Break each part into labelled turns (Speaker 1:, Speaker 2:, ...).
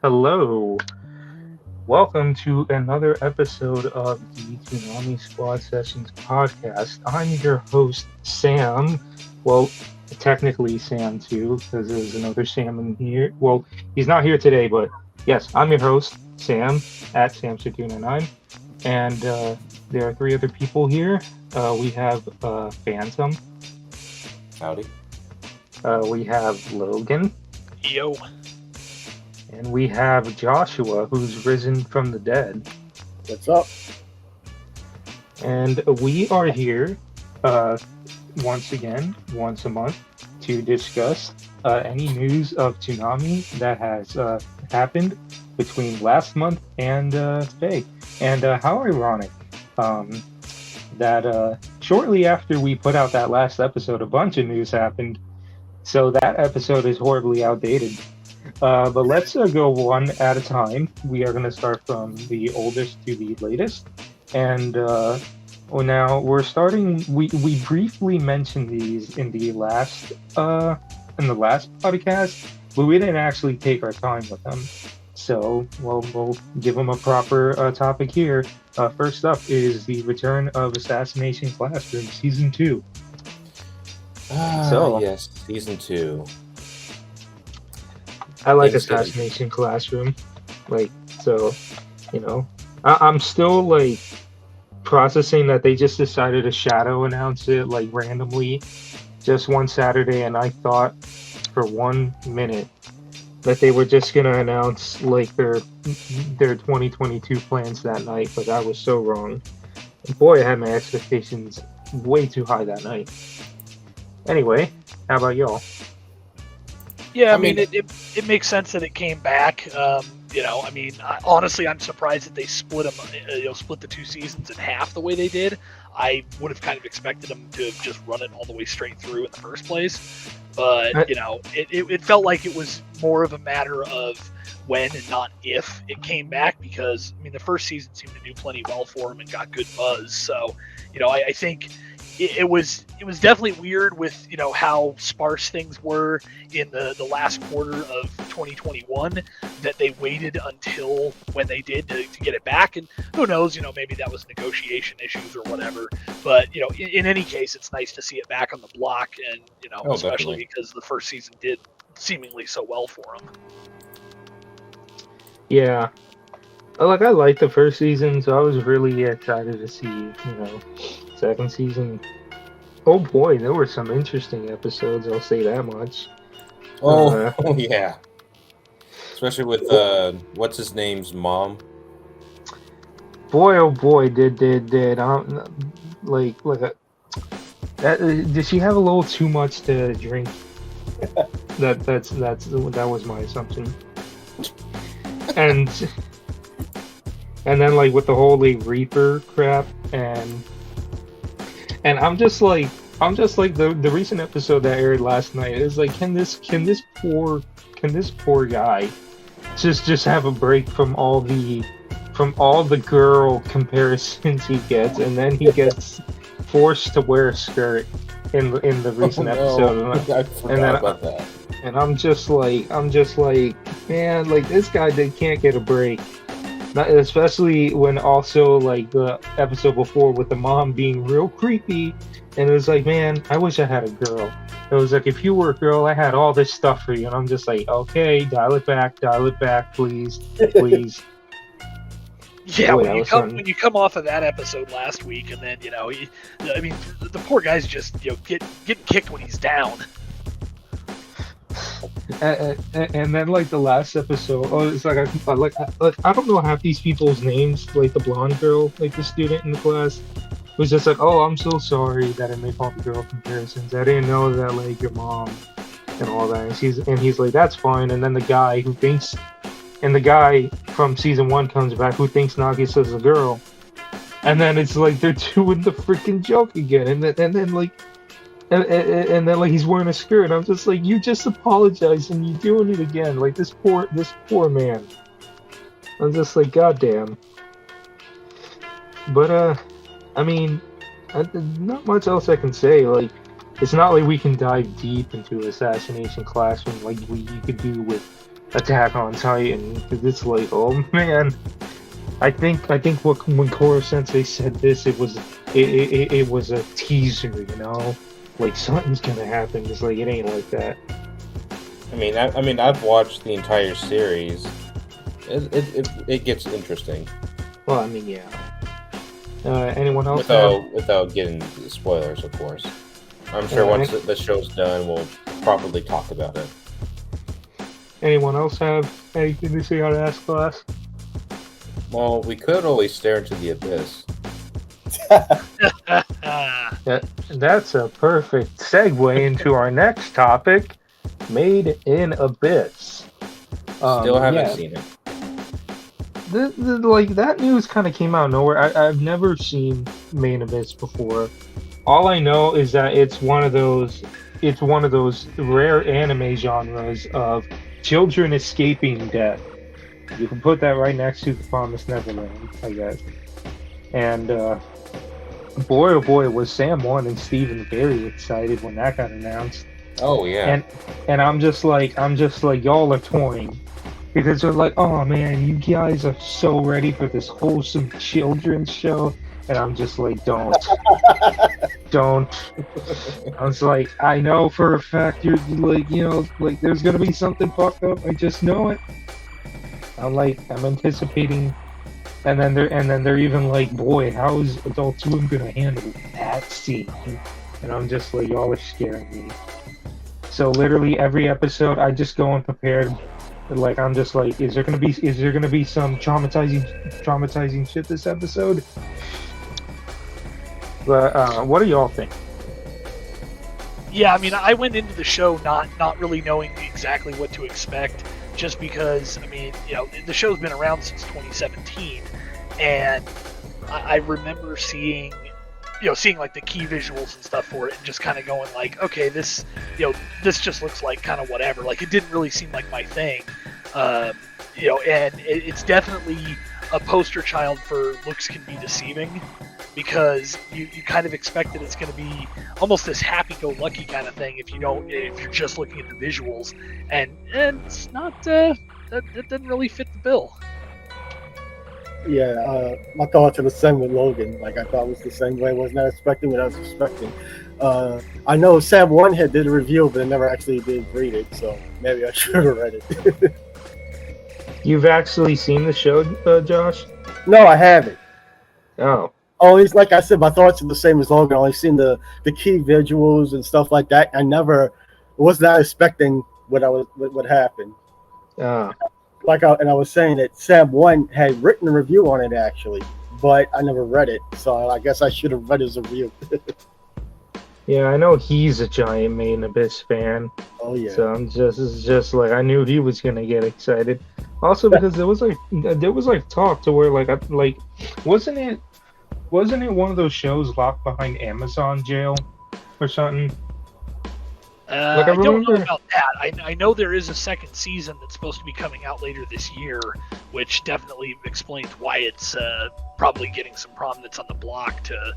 Speaker 1: Hello, welcome to another episode of the Toonami Squad Sessions podcast. I'm your host, Sam. Well, technically Sam too, because there's another Sam in here. Well, he's not here today, but yes, I'm your host, Sam, at Samster299. And there are three other people here. We have Phantom,
Speaker 2: Howdy.
Speaker 1: we have Logan,
Speaker 3: Yo.
Speaker 1: and we have Joshua, who's risen from the dead.
Speaker 4: What's up?
Speaker 1: And we are here once again, once a month, to discuss any news of Toonami that has happened between last month and today. And how ironic that shortly after we put out that last episode, a bunch of news happened. So that episode is horribly outdated. But let's go one at a time. We are going to start from the oldest to the latest. And now we're starting. We briefly mentioned these in the last podcast, but we didn't actually take our time with them. So we'll give them a proper topic here. First up is the return of Assassination Classroom Season 2.
Speaker 2: Yes, Season 2.
Speaker 1: I like
Speaker 2: Things good.
Speaker 1: Assassination Classroom. I'm still like processing that they just decided to shadow announce it like randomly just one Saturday, and I thought for 1 minute that they were just gonna announce like their 2022 plans that night, but I was so wrong. And boy, I had my expectations way too high that night. Anyway, how about y'all?
Speaker 3: Yeah, I
Speaker 2: I
Speaker 3: mean,
Speaker 2: mean-
Speaker 3: it makes sense that it came back. Honestly, I'm surprised that they split them, split the two seasons in half the way they did. I would have kind of expected them to have just run it all the way straight through in the first place. But, it felt like it was more of a matter of when and not if it came back, because, I mean, the first season seemed to do plenty well for them and got good buzz. So, I think it was definitely weird with how sparse things were in the last quarter of 2021, that they waited until when they did to get it back. And who knows, maybe that was negotiation issues or whatever, but in any case, it's nice to see it back on the block, and especially
Speaker 2: Definitely.
Speaker 3: because the first season did seemingly so well for them.
Speaker 1: Yeah. I liked the first season, so I was really excited to see, second season. Oh boy, there were some interesting episodes, I'll say that much.
Speaker 2: Oh, yeah. Especially with, what's his name's mom?
Speaker 1: Boy, oh boy, did did she have a little too much to drink? That was my assumption. And then like with the whole like Reaper crap, and I'm just like the recent episode that aired last night is like, can this poor guy just have a break from all the girl comparisons he gets, and then he gets forced to wear a skirt in the recent episode,
Speaker 2: I forgot about that.
Speaker 1: and I'm just like, man, like this guy can't get a break. Not, especially when also like the episode before with the mom being real creepy, and it was like, man, I wish I had a girl. It was like, if you were a girl, I had all this stuff for you, and I'm just like, okay, dial it back, please, please.
Speaker 3: Yeah,
Speaker 1: Boy,
Speaker 3: when you come off of that episode last week, and then the poor guy's just getting kicked when he's down.
Speaker 1: And then like the last episode, it's like I don't know half these people's names. Like the blonde girl, like the student in the class, was just like, oh, I'm so sorry that I make all the girl comparisons. I didn't know that like your mom and all that. And he's like, that's fine. And then the guy from season 1 comes back who thinks Nagisa's a girl, and then it's like they're doing the freaking joke again, and then he's wearing a skirt. I'm just like, you just apologized and you're doing it again. Like this poor man. I'm just like, goddamn. But I mean, not much else I can say. Like, it's not like we can dive deep into Assassination Classroom like you could do with Attack on Titan, because it's like, oh man. I think when Koro Sensei said this, it was a teaser, you know, like something's gonna happen. It's like it ain't like that.
Speaker 2: I mean, I've watched the entire series. It gets interesting.
Speaker 1: Well, I mean, yeah. Anyone else?
Speaker 2: Without getting into the spoilers, of course. I'm sure once the show's done, we'll properly talk about it.
Speaker 1: Anyone else have anything to say on Ask Class?
Speaker 2: Well, we could always stare into the abyss.
Speaker 1: That's a perfect segue into our next topic, Made in Abyss.
Speaker 2: Still haven't seen it.
Speaker 1: Like that news kind of came out of nowhere. I've never seen Made in Abyss before. All I know is that it's one of those rare anime genres of children escaping death. You can put that right next to The Promised Neverland, I guess. And boy, oh boy, was Sam 1 and Steven very excited when that got announced.
Speaker 2: Oh yeah.
Speaker 1: And I'm just like y'all are toying. Because they're like, oh man, you guys are so ready for this wholesome children's show. And I'm just like, don't. I was like, I know for a fact you're like, you know, like there's gonna be something fucked up. I just know it. I'm anticipating, and then they're even like, boy, how is Adult Swim gonna handle that scene? And I'm just like, y'all are scaring me. So literally every episode, I just go unprepared. Like I'm just like, is there gonna be some traumatizing shit this episode? But what do y'all think?
Speaker 3: Yeah, I mean, I went into the show not really knowing exactly what to expect, just because, I mean, you know, the show's been around since 2017, and I remember seeing like the key visuals and stuff for it, and just kind of going like, okay, this just looks like kind of whatever. Like, it didn't really seem like my thing, and it's definitely a poster child for looks can be deceiving, because you kind of expect that it's going to be almost this happy-go-lucky kind of thing if you're just looking at the visuals, and it's not. That didn't really fit the bill.
Speaker 4: Yeah, my thoughts are the same with Logan. Like, I thought it was the same way. I was not expecting what I was expecting. I know Sam One did a review, but I never actually did read it, so maybe I should have read it.
Speaker 1: You've actually seen the show, Josh?
Speaker 4: No, I haven't.
Speaker 1: Oh.
Speaker 4: Always, like I said, my thoughts are the same as Logan. I only seen the key visuals and stuff like that. I was not expecting what happened.
Speaker 1: Ah.
Speaker 4: And I was saying that Sam One had written a review on it actually, but I never read it, so I guess I should have read his review.
Speaker 1: Yeah, I know he's a giant Made in Abyss fan.
Speaker 4: Oh yeah.
Speaker 1: So it's just like I knew he was gonna get excited. Also because there was talk to where wasn't it one of those shows locked behind Amazon jail or something?
Speaker 3: I don't know about that. I know there is a second season that's supposed to be coming out later this year, which definitely explains why it's probably getting some prominence on the block to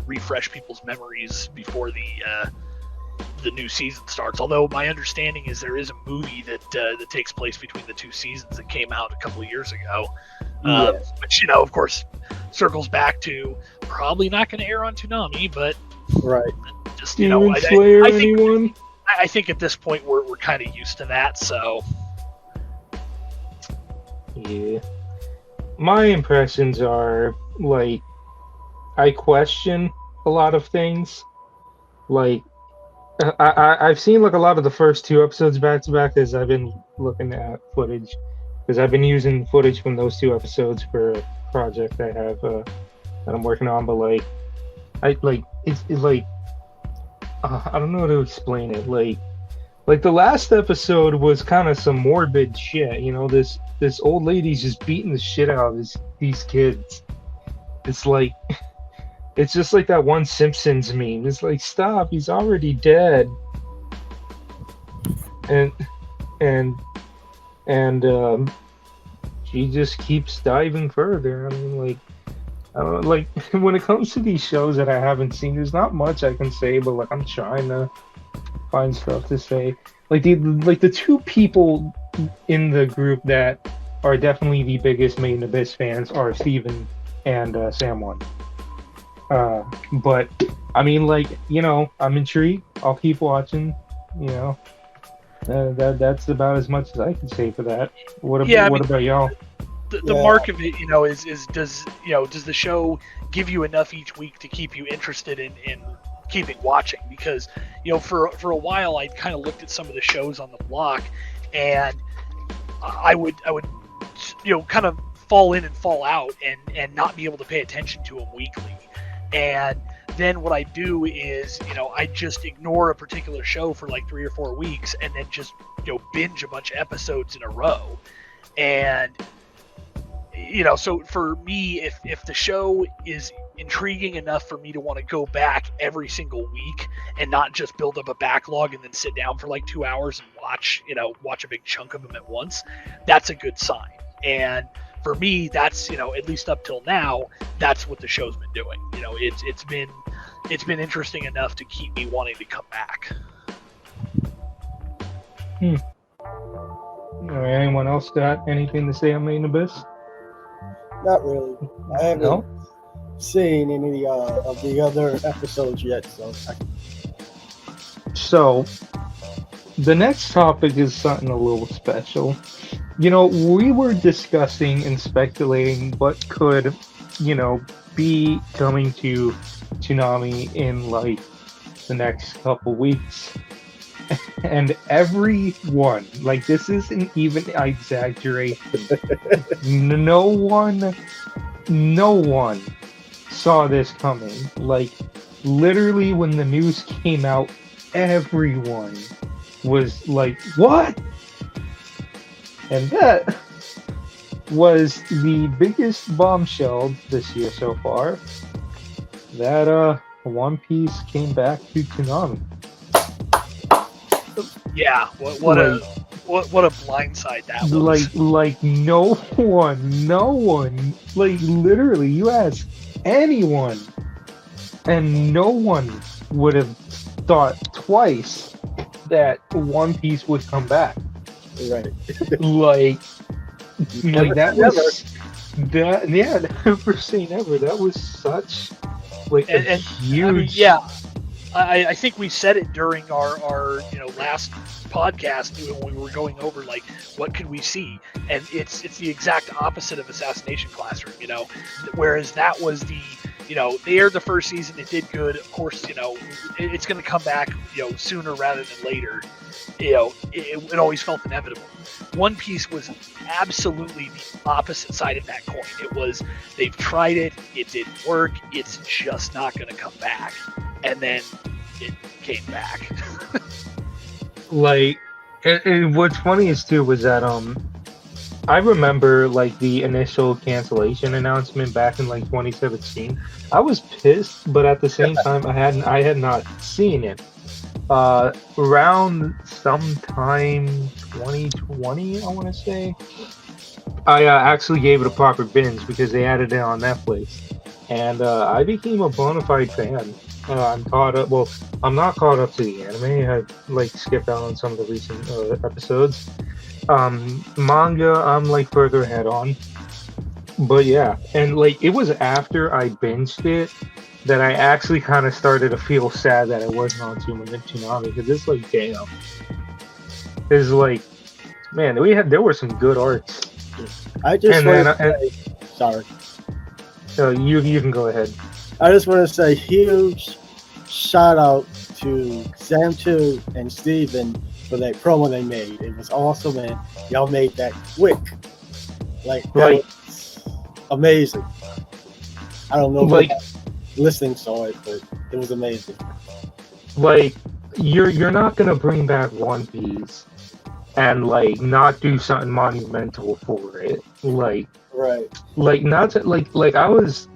Speaker 3: refresh people's memories before the new season starts. Although my understanding is there is a movie that takes place between the two seasons that came out a couple of years ago, which of course circles back to probably not going to air on Toonami, but
Speaker 4: right.
Speaker 3: Just I think at this point we're kind of used to that. So
Speaker 1: yeah, my impressions are like I question a lot of things. Like I've seen like a lot of the first two episodes back to back as I've been looking at footage, because I've been using footage from those two episodes for a project I have that I'm working on. But I don't know how to explain it. Like the last episode was kind of some morbid shit. This old lady's just beating the shit out of these kids. It's like, it's just like that one Simpsons meme. It's like, stop, he's already dead. And she just keeps diving further. I mean, I don't know, when it comes to these shows that I haven't seen, there's not much I can say, but I'm trying to find stuff to say. Like the two people in the group that are definitely the biggest Made in Abyss fans are Steven and Sam One. But I mean, like, you know, I'm intrigued. I'll keep watching. You know, that's about as much as I can say for that. What about y'all?
Speaker 3: The mark of it, you know, is does the show give you enough each week to keep you interested in keeping watching? Because, you know, for a while I kind of looked at some of the shows on the block, and I would you know, kind of fall in and fall out and not be able to pay attention to them weekly. And then what I do is, you know, I just ignore a particular show for like 3 or 4 weeks and then just, you know, binge a bunch of episodes in a row. And, you know, so for me, if the show is intriguing enough for me to want to go back every single week and not just build up a backlog and then sit down for like 2 hours and watch a big chunk of them at once, that's a good sign. And for me, that's, you know, at least up till now, that's what the show's been doing. You know, it's been interesting enough to keep me wanting to come back.
Speaker 1: All right, anyone else got anything to say on Made in Abyss?
Speaker 4: Not really. I haven't seen any of the other episodes yet,
Speaker 1: So, the next topic is something a little special. You know, we were discussing and speculating what could, you know, be coming to Toonami in like the next couple weeks. And everyone, like, this isn't even exaggeration. No one saw this coming. Like, literally when the news came out, everyone was like, what? And that was the biggest bombshell this year so far, that One Piece came back to Toonami.
Speaker 3: Yeah, what a blindside that was.
Speaker 1: Like no one, like, literally, you ask anyone, and no one would have thought twice that One Piece would come back.
Speaker 4: Right.
Speaker 1: like that was that, yeah, never say never. That was such like a huge.
Speaker 3: I mean, yeah, I think we said it during our you know, last podcast when we were going over like what could we see, and it's the exact opposite of Assassination Classroom. You know, whereas that was the, you know, they aired the first season, it did good. Of course, you know, it's going to come back, you know, sooner rather than later. You know, it always felt inevitable. One Piece was absolutely the opposite side of that coin. It was, they've tried it didn't work, it's just not going to come back. And then it came back.
Speaker 1: Like, and what's funny is too was that I remember like the initial cancellation announcement back in like 2017. I was pissed, but at the same time, I had not seen it. Around sometime 2020, I want to say, I actually gave it a proper binge because they added it on Netflix, and I became a bona fide fan. I'm caught up. Well, I'm not caught up to the anime. I've like skipped out on some of the recent episodes. Manga, I'm like further ahead on. But yeah, and like it was after I binged it that I actually kind of started to feel sad that I wasn't on Toonami, because it's like, damn. It's like, man, there were some good arcs.
Speaker 4: I just
Speaker 1: sorry. You can go ahead.
Speaker 4: I just want to say huge shout out to Sam 2 and Steven for that promo they made. It was awesome, and y'all made that quick. Like, that was amazing. I don't know if listening saw it, but it was amazing.
Speaker 1: Like, you're not gonna bring back One Piece and like not do something monumental for it. Like,
Speaker 4: right.
Speaker 1: Like, not to, like I was,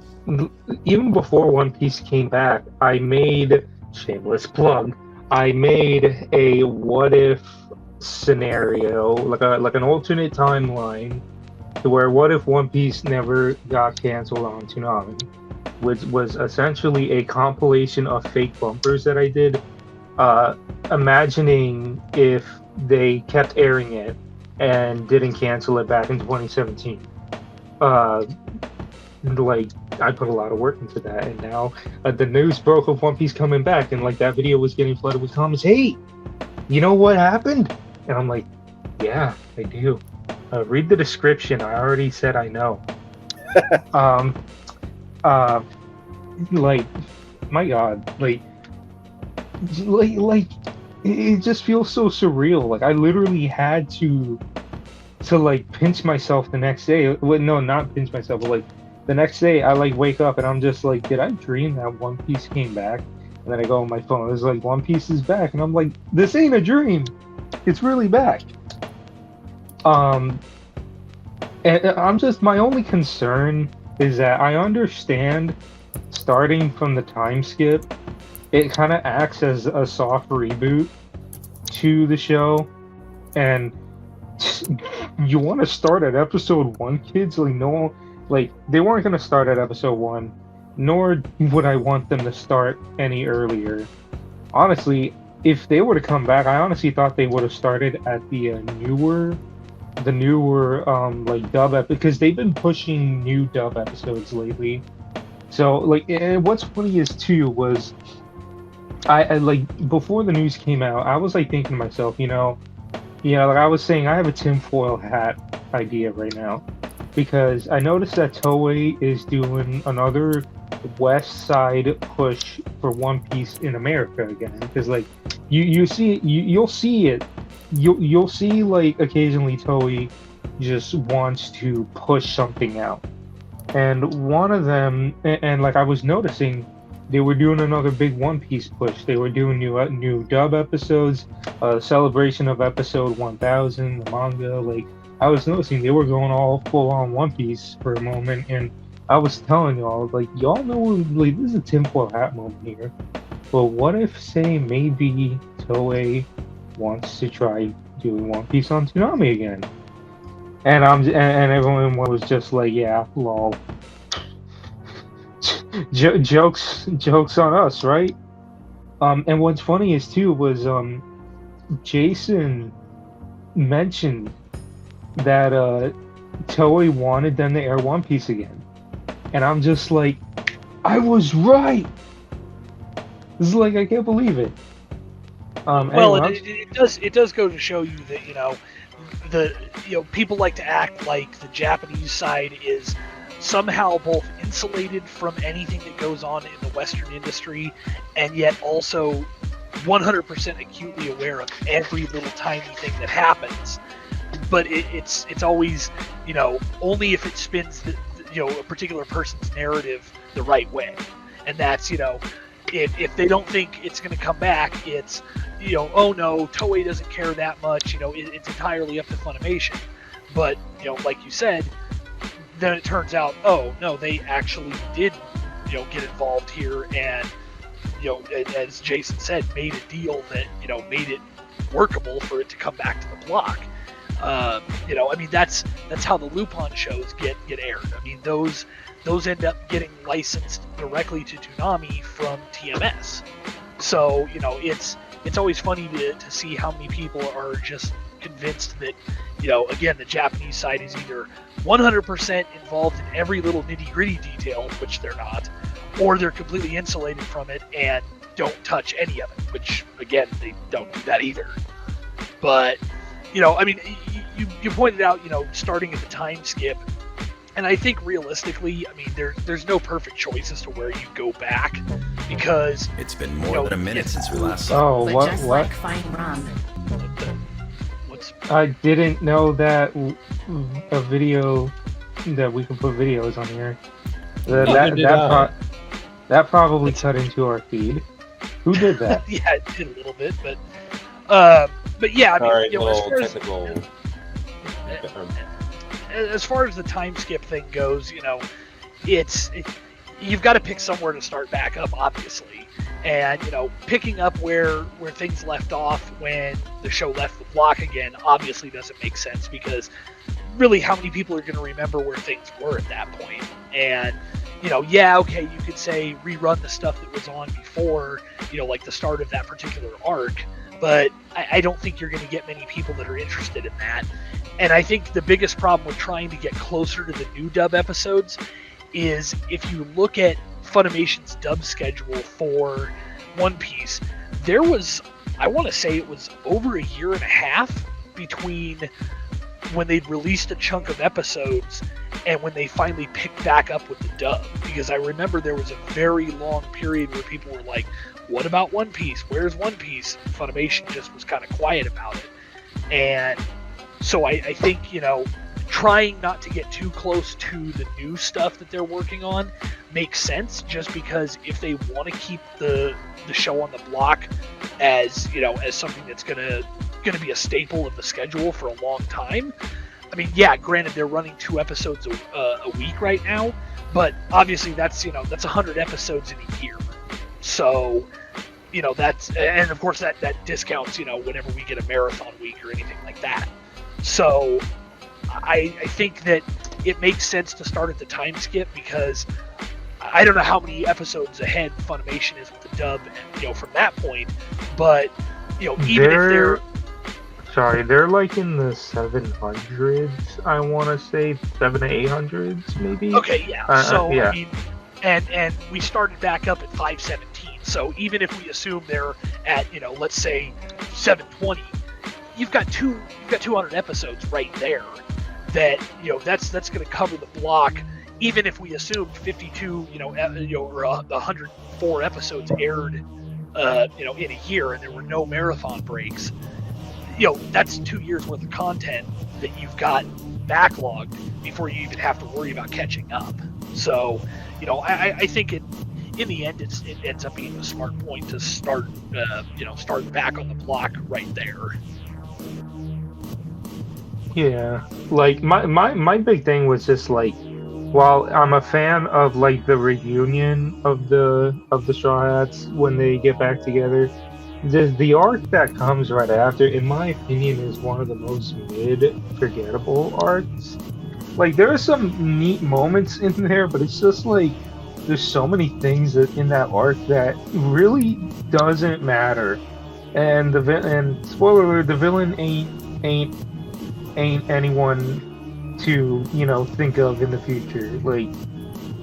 Speaker 1: even before One Piece came back, I made, shameless plug, I made a what if scenario, like an alternate timeline, to where what if One Piece never got canceled on Toonami, which was essentially a compilation of fake bumpers that I did imagining if they kept airing it and didn't cancel it back in 2017. Like, I put a lot of work into that, and now the news broke of One Piece coming back, and like that video was getting flooded with comments. Hey, you know what happened? And I'm like, yeah, I do. Read the description. I already said I know. Like, my God, like it just feels so surreal. Like, I literally had to like pinch myself the next day. Well, no, not pinch myself, but like the next day I like wake up and I'm just like, did I dream that One Piece came back? And then I go on my phone, it's like, One Piece is back, and I'm like, this ain't a dream. It's really back. And I'm just, my only concern is that I understand starting from the time skip, it kind of acts as a soft reboot to the show, and you want to start at episode 1, kids? Like, no, like, they weren't going to start at episode 1, nor would I want them to start any earlier. Honestly, if they were to come back, I honestly thought they would have started at the newer like dub because they've been pushing new dub episodes lately. So like, what's funny is too was I like before the news came out, I was like thinking to myself, like I was saying, I have a tinfoil hat idea right now because I noticed that Toei is doing another West Side push for One Piece in America again. Because like you'll see like occasionally Toei just wants to push something out, and one of them, and like I was noticing, they were doing another big One Piece push. They were doing new dub episodes, celebration of episode 1000, the manga. Like, I was noticing they were going all full on One Piece for a moment, and I was telling y'all, like, y'all know, like, this is a tinfoil hat moment here. But what if, say, maybe Toei wants to try doing One Piece on Toonami again? And and everyone was just like, yeah, lol. Jokes on us, right? And what's funny is too was Jason mentioned that Toei wanted them to air One Piece again, and I'm just like, I was right. This is like, I can't believe it.
Speaker 3: Well,
Speaker 1: anyway,
Speaker 3: it does go to show you that people like to act like the Japanese side is somehow both insulated from anything that goes on in the Western industry, and yet also 100% acutely aware of every little tiny thing that happens. But it's always, only if it spins a particular person's narrative the right way. And that's, if they don't think it's going to come back, it's, oh no, Toei doesn't care that much, it's entirely up to Funimation. But, like you said, then it turns out, oh no, they actually did, get involved here, and as Jason said, made a deal that made it workable for it to come back to the block. That's how the Lupin shows get aired. I mean, those end up getting licensed directly to Toonami from TMS. So it's always funny to see how many people are just convinced that again, the Japanese side is either 100% involved in every little nitty-gritty detail, which they're not, or they're completely insulated from it and don't touch any of it, which again, they don't do that either. But you pointed out, starting at the time skip, and I think realistically, there's no perfect choice as to where you go back, because
Speaker 5: it's been more than a minute since we last saw.
Speaker 1: Oh,
Speaker 6: But
Speaker 1: what?
Speaker 6: just
Speaker 1: What?
Speaker 6: like fine rum.
Speaker 1: I didn't know that a video that we can put videos on here. That probably cut into our feed. Who did that?
Speaker 3: Yeah, it did a little bit, but yeah,
Speaker 2: Sorry,
Speaker 3: as far as the time skip thing goes, you've got to pick somewhere to start back up, obviously. And picking up where things left off when the show left the block again obviously doesn't make sense, because really, how many people are going to remember where things were at that point? And okay, you could say rerun the stuff that was on before, like the start of that particular arc. But I don't think you're going to get many people that are interested in that. And I think the biggest problem with trying to get closer to the new dub episodes is if you look at Funimation's dub schedule for One Piece, there was, I want to say it was over a year and a half between when they'd released a chunk of episodes and when they finally picked back up with the dub. Because I remember there was a very long period where people were like, what about One Piece? Where's One Piece? Funimation just was kind of quiet about it. And so I think, trying not to get too close to the new stuff that they're working on makes sense, just because if they want to keep the show on the block as, as something that's gonna be a staple of the schedule for a long time. I mean, yeah, granted they're running 2 episodes a week right now, but obviously that's 100 episodes in a year. So, that's, and of course that discounts, whenever we get a marathon week or anything like that. So I think that it makes sense to start at the time skip, because I don't know how many episodes ahead Funimation is with the dub, from that point, but, even if they're...
Speaker 1: Sorry, they're like in the 700s, I want to say, 700 to 800s, maybe?
Speaker 3: Okay, yeah. So,
Speaker 1: yeah.
Speaker 3: I mean, and we started back up at 517, so even if we assume they're at, let's say 720, you've got 200 episodes right there that, that's going to cover the block, even if we assumed 52, or 104 episodes aired, in a year, and there were no marathon breaks. That's 2 years worth of content that you've got backlogged before you even have to worry about catching up. So, I think in the end, it ends up being a smart point to start back on the block right there.
Speaker 1: Yeah, like my big thing was just like, while I'm a fan of like the reunion of the Strawhats when they get back together, the arc that comes right after, in my opinion, is one of the most forgettable arcs. Like, there are some neat moments in there, but it's just like there's so many things in that arc that really doesn't matter. And spoiler alert, the villain ain't anyone to think of in the future.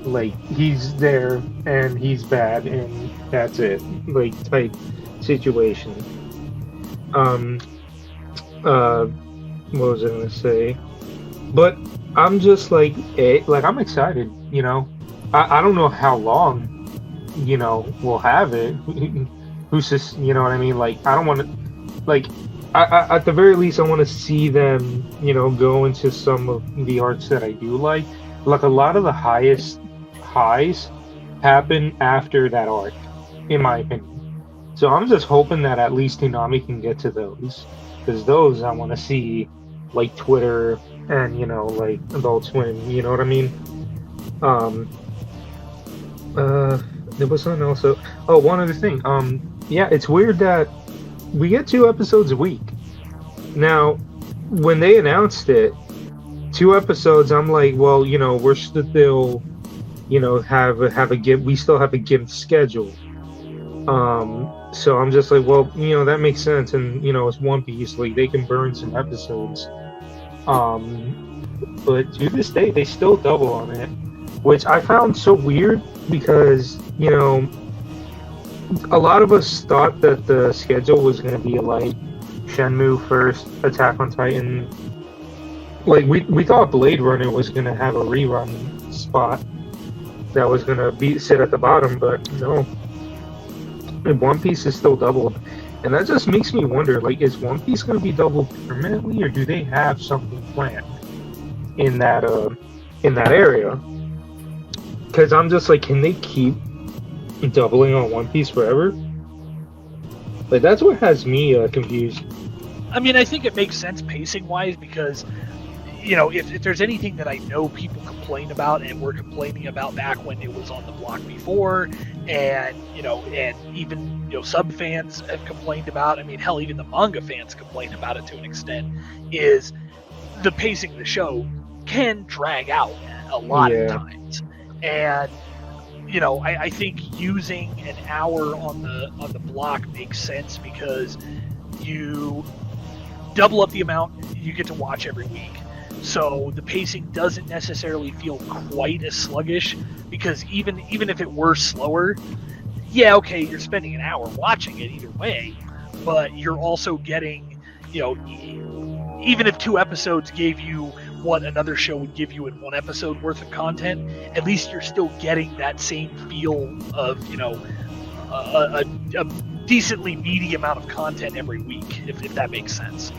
Speaker 1: Like he's there and he's bad and that's it. Like, type situation. What was I gonna say? But I'm just like I'm excited. I don't know how long we'll have it. Who's just what I mean? Like, I don't want to I at the very least I want to see them go into some of the arcs that I do like. Like, a lot of the highest highs happen after that arc, in my opinion. So I'm just hoping that at least Toonami can get to those, because those I want to see, like Twitter and like Adult Swim. You know what I mean? There was something else. Oh, one other thing. Yeah, it's weird that we get 2 episodes a week. Now, when they announced it, 2 episodes, I'm like, well, we're still, have a give. We still have a given schedule. So I'm just like, well, that makes sense, and it's One Piece, like they can burn some episodes. But to this day, they still double on it, which I found so weird, because a lot of us thought that the schedule was going to be like Shenmue first, Attack on Titan. Like, we thought Blade Runner was going to have a rerun spot that was going to sit at the bottom, but no. One Piece is still doubled, and that just makes me wonder, like, is One Piece going to be doubled permanently, or do they have something planned in that area? Because I'm just like, can they keep doubling on One Piece forever? Like, that's what has me confused.
Speaker 3: I mean, I think it makes sense pacing wise, because if there's anything that I know people complain about, and were complaining about back when it was on the block before, and and even sub fans have complained about, I mean, hell, even the manga fans complain about it to an extent, is the pacing of the show can drag out a lot of times. And I think using an hour on the block makes sense because you double up the amount you get to watch every week. So the pacing doesn't necessarily feel quite as sluggish because even if it were slower, yeah, okay, you're spending an hour watching it either way, but you're also getting, even if 2 episodes gave you what another show would give you in 1 episode worth of content, at least you're still getting that same feel of, a decently meaty amount of content every week, if that makes sense.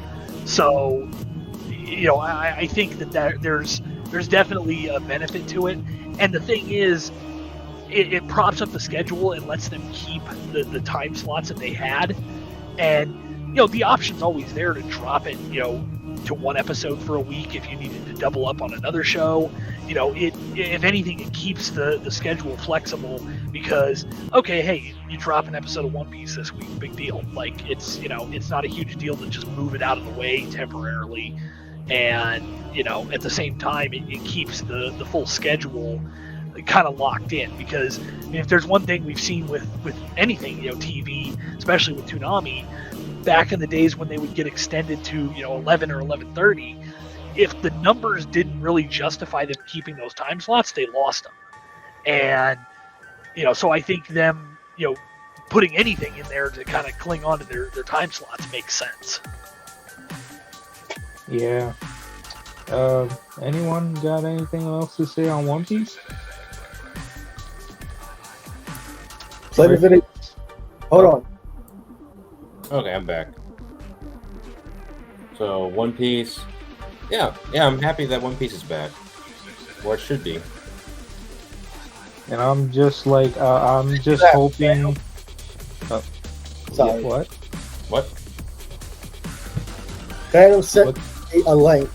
Speaker 3: So, I think that there's definitely a benefit to it. And the thing is, it props up the schedule and lets them keep the time slots that they had. And, the option's always there to drop it, to 1 episode for a week if you needed to double up on another show. If anything, it keeps the schedule flexible because, okay, hey, you drop an episode of One Piece this week, big deal. Like, it's not a huge deal to just move it out of the way temporarily. And, at the same time, it keeps the full schedule kind of locked in because if there's one thing we've seen with anything, TV, especially with Toonami, back in the days when they would get extended to 11 or 11:30, if the numbers didn't really justify them keeping those time slots, they lost them. And so I think them putting anything in there to kind of cling on to their time slots makes sense.
Speaker 1: Yeah. Anyone got anything else to say on One Piece?
Speaker 4: Play the video. Hold on.
Speaker 2: Okay, I'm back. So, One Piece. Yeah, I'm happy that One Piece is back. Where it should be.
Speaker 1: And I'm just hoping...
Speaker 4: Sorry.
Speaker 1: What?
Speaker 2: What?
Speaker 4: Phantom sent me a link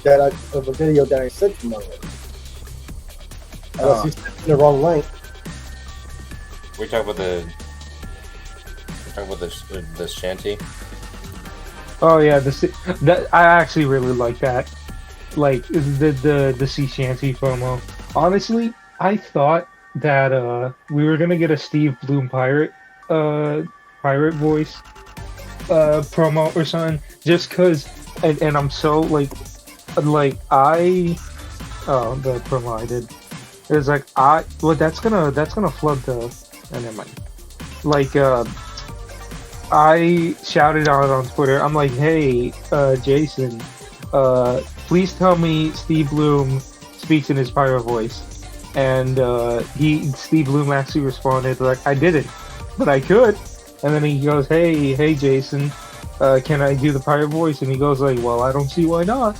Speaker 4: of a video that I sent him already. Unless he sent me the wrong link.
Speaker 2: We're talking about the shanty.
Speaker 1: Oh yeah, I actually really like that. Like the sea shanty promo. Honestly, I thought that we were gonna get a Steve Bloom pirate voice promo or something, just cause. And I'm so the promo I did. It was like that's gonna flood the. And never mind. I shouted out on Twitter. I'm like, hey, Jason, please tell me Steve Bloom speaks in his pirate voice. And Steve Bloom actually responded like, I didn't, but I could. And then he goes, hey, Jason, can I do the pirate voice? And he goes like, well, I don't see why not.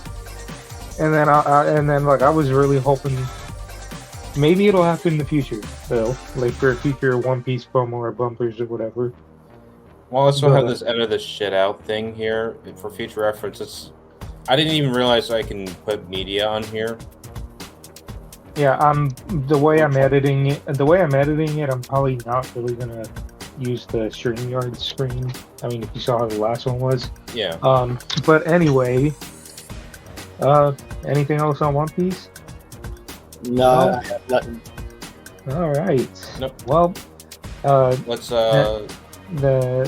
Speaker 1: And then I was really hoping. Maybe it'll happen in the future, though, like for a future One Piece promo or bumpers or whatever.
Speaker 2: Well, let's have this edit this shit out thing here for future references. I didn't even realize I can put media on here.
Speaker 1: Yeah, the way I'm editing it, I'm probably not really gonna use the StreamYard screen. I mean, if you saw how the last one was.
Speaker 2: Yeah.
Speaker 1: But anyway, anything else on One Piece?
Speaker 4: No, I have nothing.
Speaker 1: All right.
Speaker 2: Nope.
Speaker 1: Well,
Speaker 2: let's
Speaker 1: the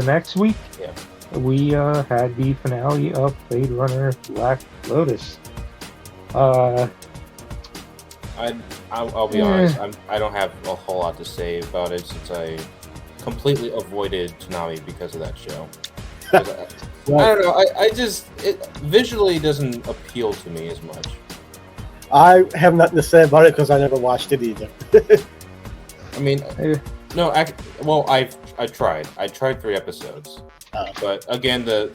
Speaker 1: next week,
Speaker 2: yeah,
Speaker 1: we had the finale of Blade Runner Black Lotus. I'll
Speaker 2: be honest. I don't have a whole lot to say about it since I completely avoided Toonami because of that show. I don't know. It visually doesn't appeal to me as much.
Speaker 4: I have nothing to say about it because I never watched it either.
Speaker 2: I mean, no. I tried. I tried 3 episodes, but again, the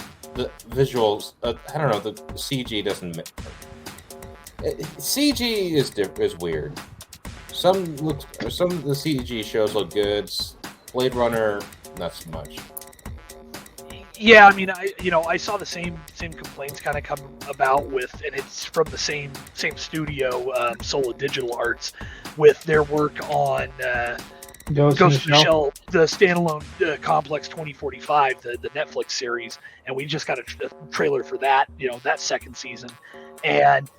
Speaker 2: visuals. I don't know. The CG doesn't. CG is weird. Some of the CG shows look good. Blade Runner, not so much.
Speaker 3: Yeah, I mean, I saw the same complaints kind of come about with, and it's from the same studio, Sola Digital Arts, with their work on Ghost in the Shell, the standalone Complex 2045, the Netflix series, and we just got a trailer for that, that second season, and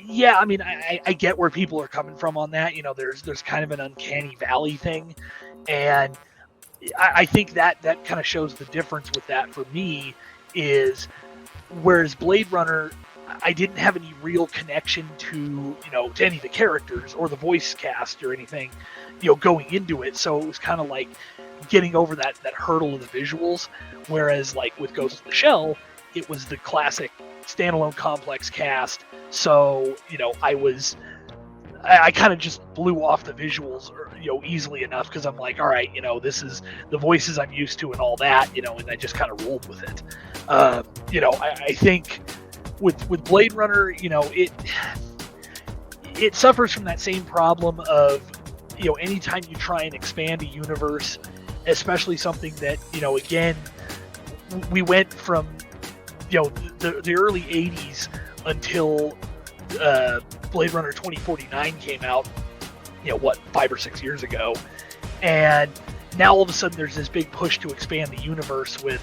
Speaker 3: Yeah, I mean, I get where people are coming from on that. There's kind of an uncanny valley thing, and I think that kind of shows the difference with that for me is whereas Blade Runner, I didn't have any real connection to to any of the characters or the voice cast or anything, going into it. So it was kind of like getting over that hurdle of the visuals. Whereas like with Ghost in the Shell, it was the classic standalone complex cast. So I kind of just blew off the visuals, easily enough because I'm like, all right, this is the voices I'm used to and all that, and I just kind of rolled with it. I think with Blade Runner, it suffers from that same problem of, anytime you try and expand a universe, especially something that, again, we went from, the early 80s until Blade Runner 2049 came out, 5 or 6 years ago. And now all of a sudden there's this big push to expand the universe with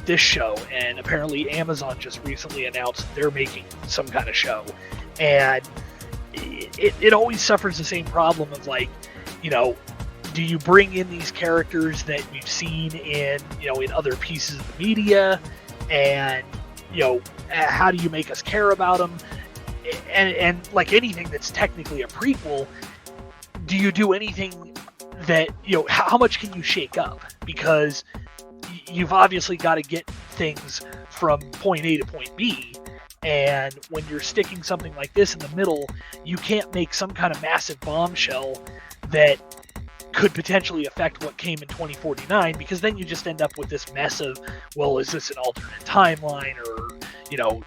Speaker 3: this show. And apparently Amazon just recently announced they're making some kind of show. And it always suffers the same problem of like, do you bring in these characters that you've seen in, in other pieces of the media? And, how do you make us care about them? And like anything that's technically a prequel, do you do anything that, how much can you shake up? Because you've obviously got to get things from point A to point B. And when you're sticking something like this in the middle, you can't make some kind of massive bombshell that could potentially affect what came in 2049, because then you just end up with this mess of, well, is this an alternate timeline, or,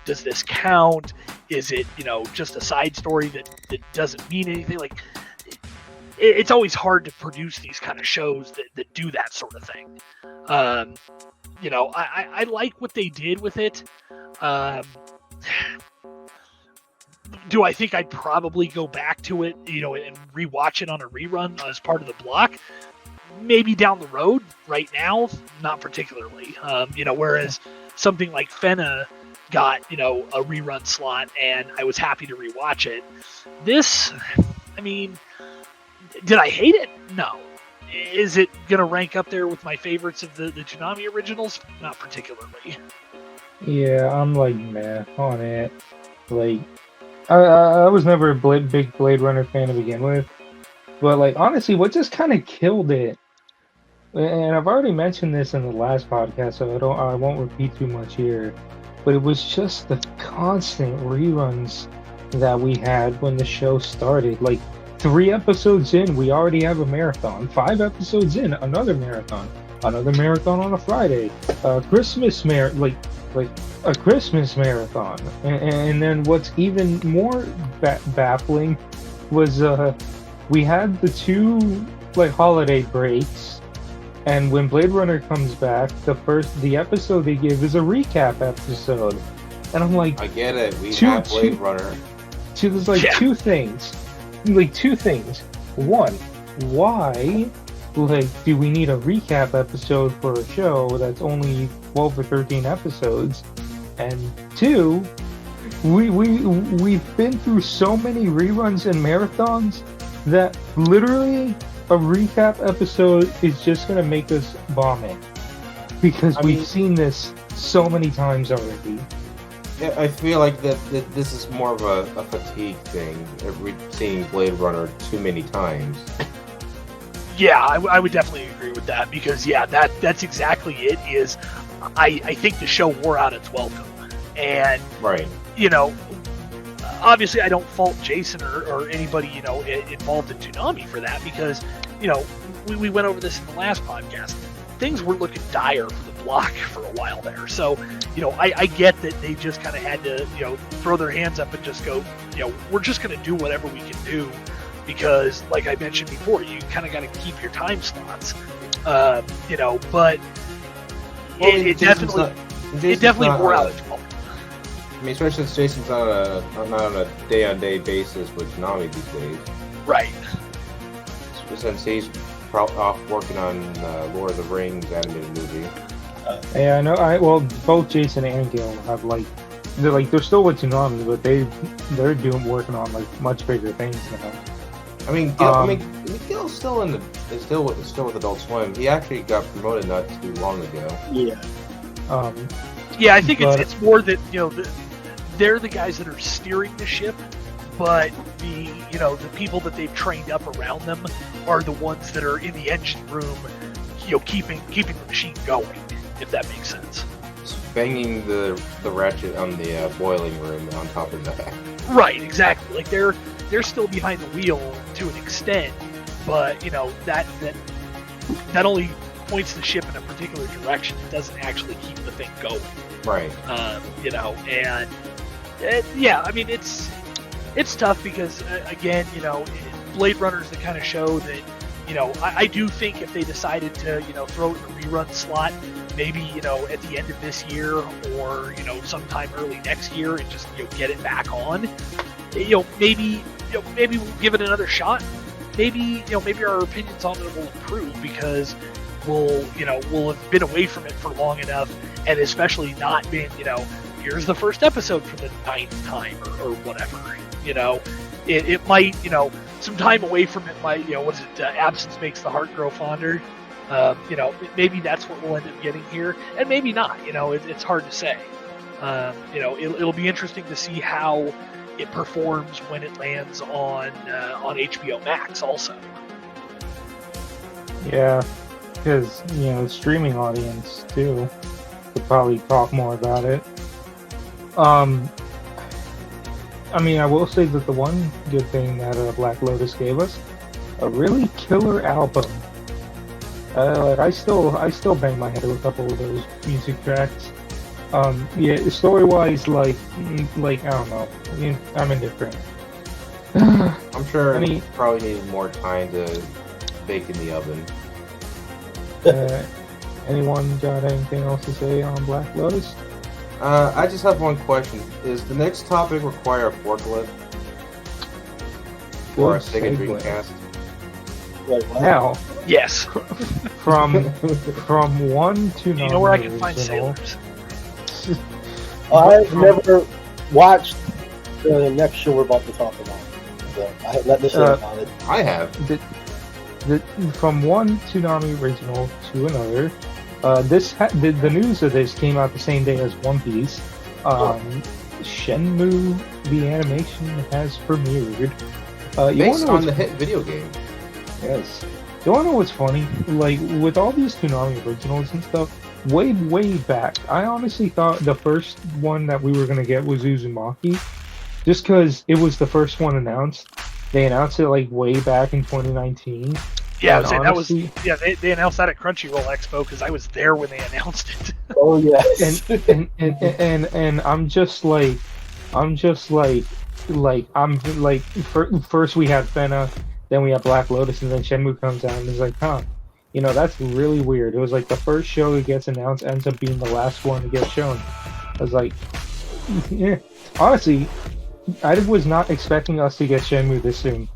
Speaker 3: does this count? Is it, just a side story that doesn't mean anything? Like, it's always hard to produce these kind of shows that do that sort of thing. I like what they did with it. Do I think I'd probably go back to it, and rewatch it on a rerun as part of the block? Maybe down the road. Right now, not particularly. Whereas something like Fena got, a rerun slot, and I was happy to rewatch it. This, I mean, did I hate it? No. Is it going to rank up there with my favorites of the Toonami originals? Not particularly.
Speaker 1: Yeah, I'm like meh on it. Like, I was never a big Blade Runner fan to begin with, but like honestly, what just kind of killed it, and I've already mentioned this in the last podcast, so I won't repeat too much here, but it was just the constant reruns that we had when the show started. Like 3 episodes in, we already have a marathon. 5 episodes in, another marathon on a Friday, Christmas like a Christmas marathon, and then what's even more baffling was we had the 2 like holiday breaks, and when Blade Runner comes back, the episode they give is a recap episode, and I'm like,
Speaker 2: I get it. We have Blade Runner.
Speaker 1: So there's like two things. One, why? Like, do we need a recap episode for a show that's only 12 or 13 episodes? And 2, we've been through so many reruns and marathons that literally a recap episode is just going to make us vomit. Because we've seen this so many times already.
Speaker 2: Yeah, I feel like that this is more of a fatigue thing. Seeing Blade Runner too many times.
Speaker 3: Yeah, I would definitely agree with that, because that's exactly it. Is I think the show wore out its welcome, and
Speaker 2: right.
Speaker 3: Obviously I don't fault Jason or anybody involved in Toonami for that, because we went over this in the last podcast. Things were looking dire for the block for a while there, so I get that they just kind of had to throw their hands up and just go, we're just going to do whatever we can do. Because, like I mentioned before, you kind of got to keep your time slots, but it definitely wore out its welcome.
Speaker 2: I mean, especially since Jason's not on a day-on-day basis with Toonami these days.
Speaker 3: Right.
Speaker 2: Since he's off working on Lord of the Rings animated movie.
Speaker 1: Yeah, I know. Both Jason and Gil have like they're still with Toonami, but they're working on like much bigger things now.
Speaker 2: I mean, Gil's still with Adult Swim. He actually got promoted not too long ago.
Speaker 4: Yeah.
Speaker 3: Yeah, I think it's more that they're the guys that are steering the ship, but the people that they've trained up around them are the ones that are in the engine room, keeping the machine going. If that makes sense.
Speaker 2: Banging the ratchet on the boiling room on top of that.
Speaker 3: Right, exactly. Like they're still behind the wheel to an extent, but that only points the ship in a particular direction. It doesn't actually keep the thing going.
Speaker 2: Right.
Speaker 3: Yeah. I mean, it's tough because again, Blade Runner's the kind of show that I do think if they decided to throw it in a rerun slot, maybe at the end of this year or sometime early next year and just get it back on. Maybe we'll give it another shot. Maybe our opinions on it will improve because we'll have been away from it for long enough, and especially not been here's the first episode for the 9th time or whatever. It might some time away from it might absence makes the heart grow fonder. Maybe that's what we'll end up getting here, and maybe not. It's hard to say. It'll be interesting to see how it performs when it lands on HBO Max also.
Speaker 1: Yeah, because the streaming audience too could probably talk more about it. I mean, I will say that the one good thing that Black Lotus gave us, a really killer album. I still bang my head with a couple of those music tracks. Story-wise, like I don't know. I'm indifferent.
Speaker 2: I'm sure probably needed more time to bake in the oven.
Speaker 1: Anyone got anything else to say on Black Lotus?
Speaker 2: I just have one question. Does the next topic require a forklift? Or a Sega Dreamcast?
Speaker 1: Now,
Speaker 3: yes.
Speaker 1: From one to
Speaker 3: you know where I can find sailors?
Speaker 4: I've never watched the next show we're about to talk about. So I have not listened about it.
Speaker 2: I have.
Speaker 1: From one Toonami original to another, the news of this came out the same day as One Piece. Shenmue, the animation, has premiered.
Speaker 2: Based on the hit video game.
Speaker 1: Yes. You wanna know what's funny? Like, with all these Toonami originals and stuff, way back, I honestly thought the first one that we were gonna get was Uzumaki, just because it was the first one announced. They announced it like way back in 2019.
Speaker 3: Yeah, they announced that at Crunchyroll Expo because I was there when they announced it.
Speaker 4: Oh yes.
Speaker 1: and I'm just like, first we had Fena, then we had Black Lotus, and then Shenmue comes out, and it's like, that's really weird. It was like the first show that gets announced ends up being the last one to get shown. I was like, yeah. Honestly, I was not expecting us to get Shenmue this soon,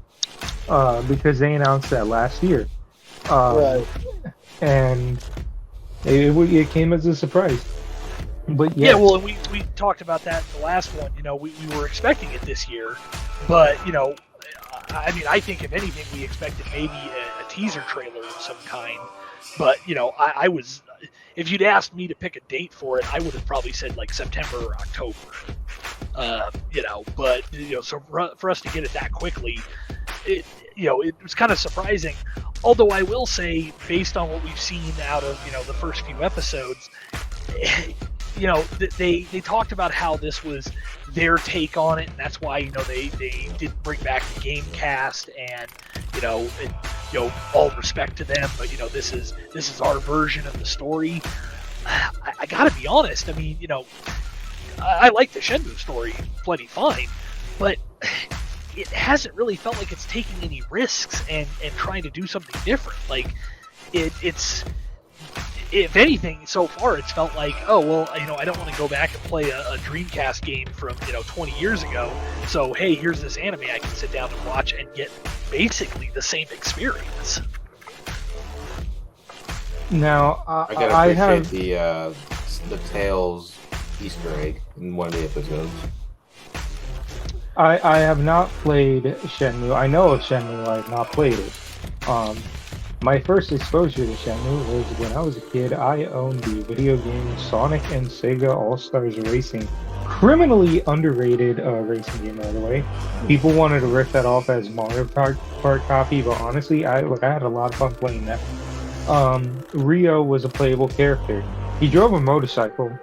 Speaker 1: because they announced that last year.
Speaker 4: Right.
Speaker 1: And it came as a surprise. But
Speaker 3: yeah, well, and we talked about that in the last one. We were expecting it this year, but I mean, I think if anything, we expected maybe a teaser trailer of some kind. But I was, if you'd asked me to pick a date for it, I would have probably said like September or October. But so for us to get it that quickly, it was kind of surprising. Although I will say, based on what we've seen out of the first few episodes, they talked about how this was their take on it, and that's why they didn't bring back the game cast, and all respect to them, but this is our version of the story. I gotta be honest. I mean, I like the Shenmue story plenty fine, but it hasn't really felt like it's taking any risks and trying to do something different. Like it's if anything, so far it's felt like, oh well, I don't want to go back and play a Dreamcast game from 20 years ago. So hey, here's this anime I can sit down and watch and get basically the same experience.
Speaker 1: Now
Speaker 2: I gotta appreciate the Tales Easter egg in one of the episodes.
Speaker 1: I have not played Shenmue. I know of Shenmue. I have not played it. My first exposure to Shenmue was when I was a kid. I owned the video game Sonic and Sega All-Stars Racing. Criminally underrated racing game, by the way. People wanted to rip that off as Mario Kart copy, but honestly, I had a lot of fun playing that. Rio was a playable character. He drove a motorcycle,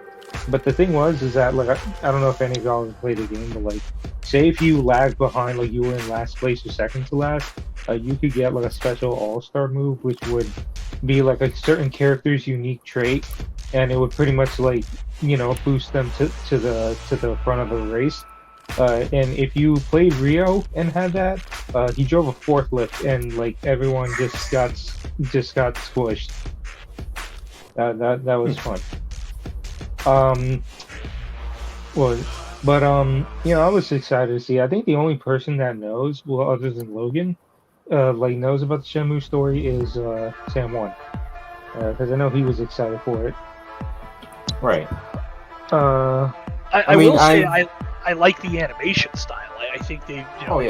Speaker 1: but the thing is that like I don't know if any of y'all have played the game, but like, say if you lagged behind, like you were in last place or second to last, you could get like a special all-star move, which would be like a certain character's unique trait, and it would pretty much like, you know, boost them to the front of the race. And if you played Rio and had that, he drove a forklift, and like everyone just got squished. That was fun. You know, I was excited to see. I think the only person that knows, well, other than Logan, like knows about the Shenmue story is Sam One, because I know he was excited for it.
Speaker 2: Right.
Speaker 3: I will say I like the animation style. I think they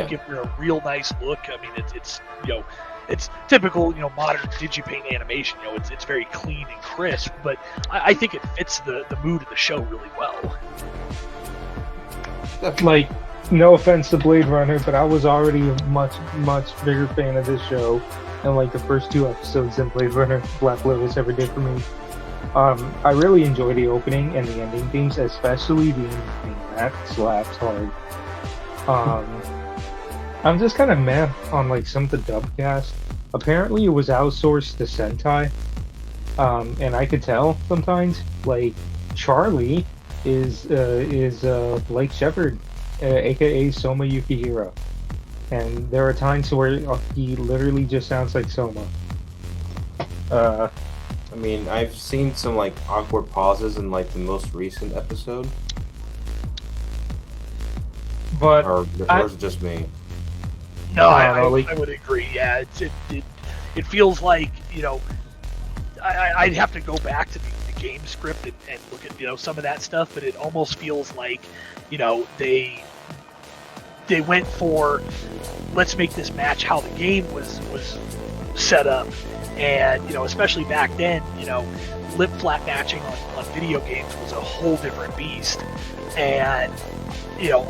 Speaker 3: give it a real nice look. I mean, it's you know, it's typical, you know, modern digipaint animation. You know, it's very clean and crisp, but I think it fits the mood of the show really well.
Speaker 1: Like, no offense to Blade Runner, but I was already a much bigger fan of this show, and like the first 2 episodes than Blade Runner Black Lotus ever did for me. I really enjoy the opening and the ending themes, especially the ending theme. That slaps hard. I'm just kind of meh on like some of the dub cast. Apparently it was outsourced to Sentai, and I could tell sometimes. Like Charlie is Blake Shepard, aka Soma Yukihiro, and there are times where he literally just sounds like Soma.
Speaker 2: I mean, I've seen some like awkward pauses in like the most recent episode.
Speaker 1: But
Speaker 2: or is it just me?
Speaker 3: No, I would agree. Yeah, it feels like, you know, I'd have to go back to the game script and look at, you know, some of that stuff, but it almost feels like, you know, they went for, let's make this match how the game was set up. And, you know, especially back then, you know, lip flat matching on video games was a whole different beast. And, you know,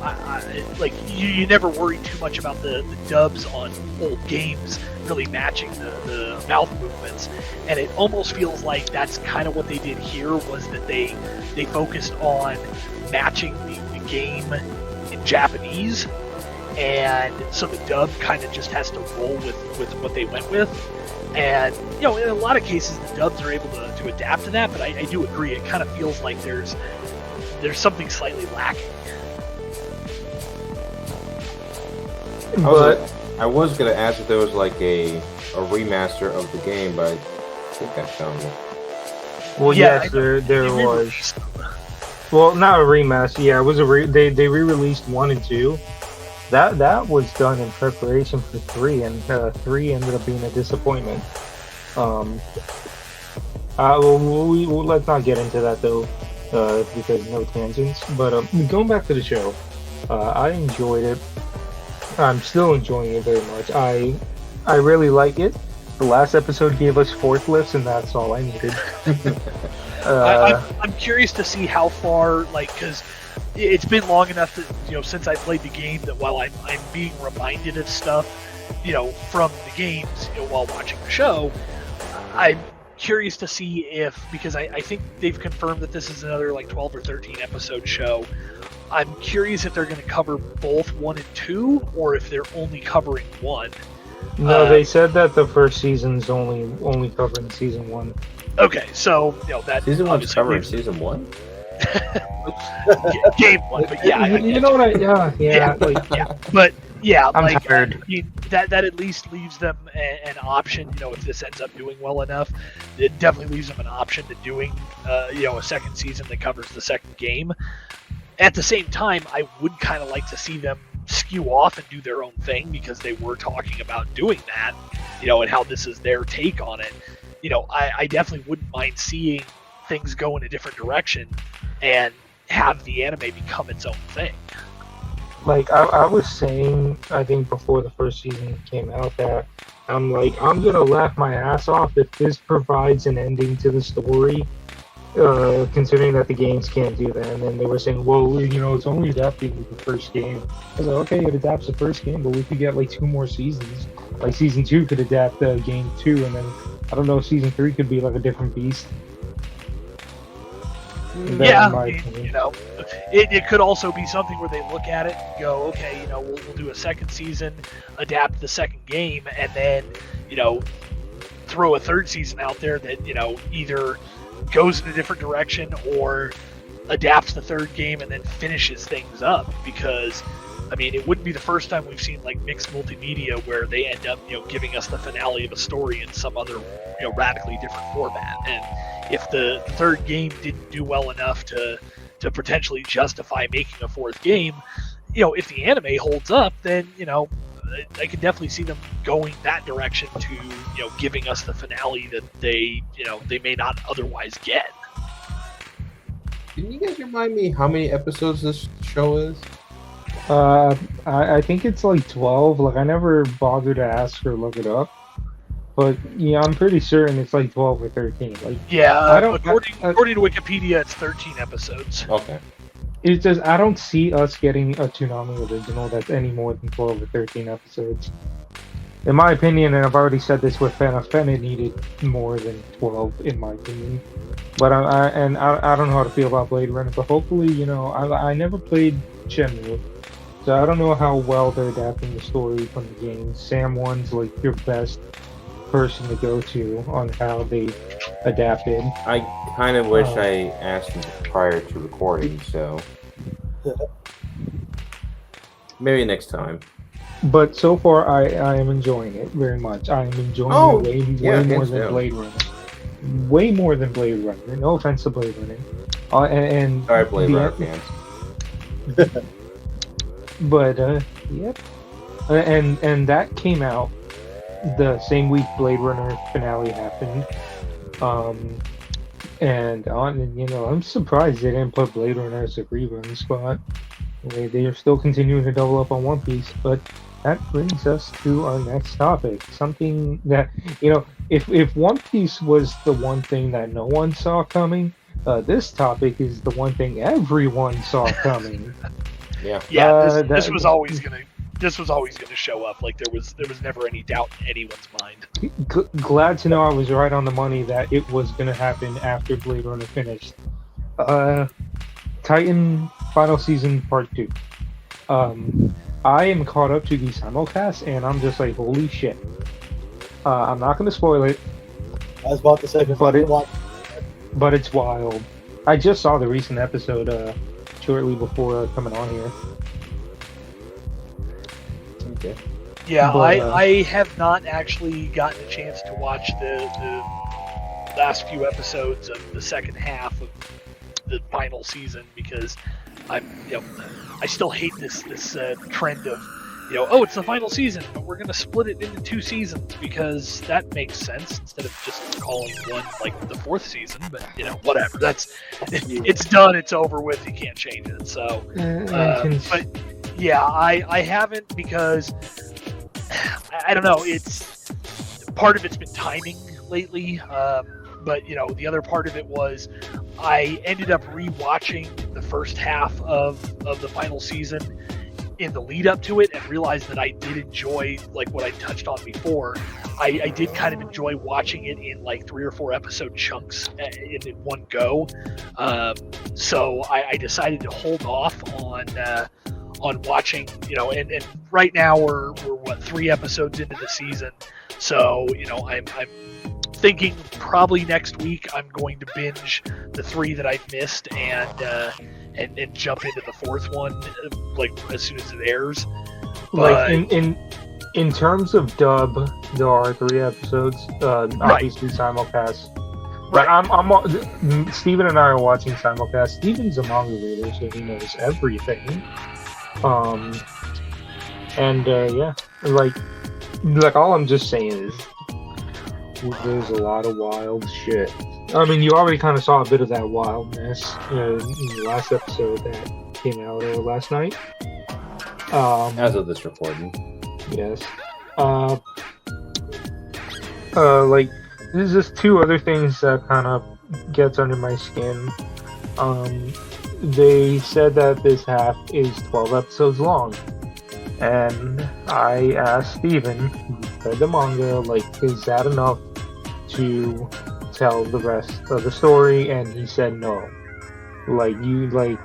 Speaker 3: like you never worried too much about the dubs on old games really matching the mouth movements. And it almost feels like that's kind of what they did here, was that they focused on matching the game in Japanese. And so the dub kind of just has to roll with what they went with. And, you know, in a lot of cases, the dubs are able to adapt to that, but I do agree. It kind of feels like there's something slightly lacking.
Speaker 2: I was going to ask if there was like a remaster of the game, but I think I found it.
Speaker 1: Well, yeah, yes, there was. Well, not a remaster. Yeah, it was they re-released 1 and 2. That was done in preparation for 3, and 3 ended up being a disappointment. Let's not get into that though, because no tangents. But going back to the show, I enjoyed it. I'm still enjoying it very much. I really like it. The last episode gave us forklifts, and that's all I needed.
Speaker 3: I'm curious to see how far, like, because it's been long enough that, you know, since I played the game, that while I'm being reminded of stuff, you know, from the games, you know, while watching the show, I'm curious to see if, because I think they've confirmed that this is another like 12 or 13 episode show. I'm curious if they're going to cover both 1 and 2, or if they're only covering 1.
Speaker 1: No, they said that the first season's only covering season 1.
Speaker 3: Okay, so, you know, that
Speaker 2: season 1's covering season 1.
Speaker 3: Game 1, but yeah,
Speaker 1: you know what? Yeah, like,
Speaker 3: yeah, but yeah,
Speaker 1: I'm
Speaker 3: like,
Speaker 1: tired.
Speaker 3: I mean, that at least leaves them an option. You know, if this ends up doing well enough, it definitely leaves them an option to doing, you know, a second season that covers the second game. At the same time, I would kind of like to see them skew off and do their own thing, because they were talking about doing that, you know, and how this is their take on it. You know, I definitely wouldn't mind seeing things go in a different direction and have the anime become its own thing.
Speaker 1: Like I was saying, I think before the first season came out, that I'm like, I'm gonna laugh my ass off if this provides an ending to the story, considering that the games can't do that. And then they were saying, well, you know, it's only adapting the first game. I was like, okay, it adapts the first game, but we could get like 2 more seasons. Like season 2 could adapt game 2, and then I don't know, season 3 could be like a different beast.
Speaker 3: Yeah, I mean, you know, it could also be something where they look at it and go, okay, you know, we'll do a second season, adapt the second game, and then, you know, throw a third season out there that, you know, either goes in a different direction or adapts the third game and then finishes things up. Because, I mean, it wouldn't be the first time we've seen like mixed multimedia where they end up, you know, giving us the finale of a story in some other, you know, radically different format. And if the third game didn't do well enough to potentially justify making a fourth game, you know, if the anime holds up, then, you know, I could definitely see them going that direction to, you know, giving us the finale that they, you know, they may not otherwise get.
Speaker 2: Can you guys remind me how many episodes this show is?
Speaker 1: I think it's like 12. Like I never bothered to ask or look it up, but yeah, I'm pretty certain it's like 12 or 13. Like
Speaker 3: yeah, according to Wikipedia, it's 13 episodes.
Speaker 2: Okay.
Speaker 1: It's just I don't see us getting a Toonami original that's any more than 12 or 13 episodes. In my opinion, and I've already said this with Fena needed more than 12 in my opinion. But I don't know how to feel about Blade Runner, but hopefully, you know, I never played Shenmue, so I don't know how well they're adapting the story from the game. Sam One's like your best person to go to on how they adapted.
Speaker 2: I kind of wish I asked him prior to recording, so maybe next time.
Speaker 1: But so far, I am enjoying it very much. I am enjoying it way more than Blade Runner. Way more than Blade Runner. No offense to Blade Runner. And
Speaker 2: sorry, Blade Runner fans.
Speaker 1: But yep. And that came out the same week Blade Runner finale happened. And you know, I'm surprised they didn't put Blade Runner as a rerun spot. They are still continuing to double up on One Piece, but that brings us to our next topic. Something that, you know, if One Piece was the one thing that no one saw coming, this topic is the one thing everyone saw coming.
Speaker 2: Yeah.
Speaker 3: This was always gonna show up. Like there was never any doubt in anyone's mind.
Speaker 1: Glad to know I was right on the money that it was gonna happen after Blade Runner finished. Titan Final Season Part 2. I am caught up to the simulcast, and I'm just like, holy shit. I'm not going to spoil it.
Speaker 4: I was about to say,
Speaker 1: but it's wild. I just saw the recent episode shortly before coming on here.
Speaker 2: Okay.
Speaker 3: Yeah,
Speaker 1: But,
Speaker 3: I have not actually gotten a chance to watch the last few episodes of the second half of the final season because I still hate this trend of, you know, oh, it's the final season, but we're gonna split it into 2 seasons because that makes sense instead of just calling one like the 4th season. But you know, whatever. It's done. It's over with. You can't change it. So, but yeah, I haven't because I don't know. It's part of it's been timing lately. But, you know, the other part of it was I ended up rewatching the first half of the final season in the lead up to it and realized that I did enjoy, like what I touched on before. I did kind of enjoy watching it in like 3 or 4 episode chunks in one go. So I decided to hold off on watching, you know, and right now we're 3 episodes into the season. So, you know, I'm thinking probably next week I'm going to binge the 3 that I've missed and jump into the 4th one like as soon as it airs. But
Speaker 1: like in terms of dub, there are 3 episodes. Obviously simulcast. But I'm Steven and I are watching simulcast. Steven's a manga reader, so he knows everything. Yeah, like all I'm just saying is, there's a lot of wild shit. I mean, you already kind of saw a bit of that wildness in the last episode that came out last night.
Speaker 2: As of this recording.
Speaker 1: Yes. Like, there's just two other things that kind of gets under my skin. They said that this half is 12 episodes long. And I asked Steven, who read the manga, like, is that enough to tell the rest of the story? And he said no. Like,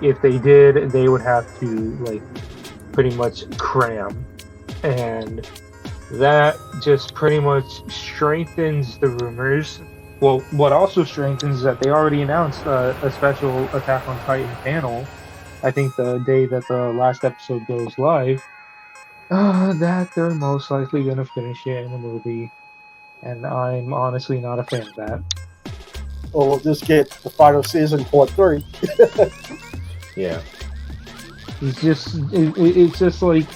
Speaker 1: if they did, they would have to, like, pretty much cram. And that just pretty much strengthens the rumors. Well, what also strengthens is that they already announced a special Attack on Titan panel, I think the day that the last episode goes live, that they're most likely going to finish it in a movie. And I'm honestly not a fan of that.
Speaker 4: Or we'll just get the final season part 3.
Speaker 2: Yeah.
Speaker 1: It's just like,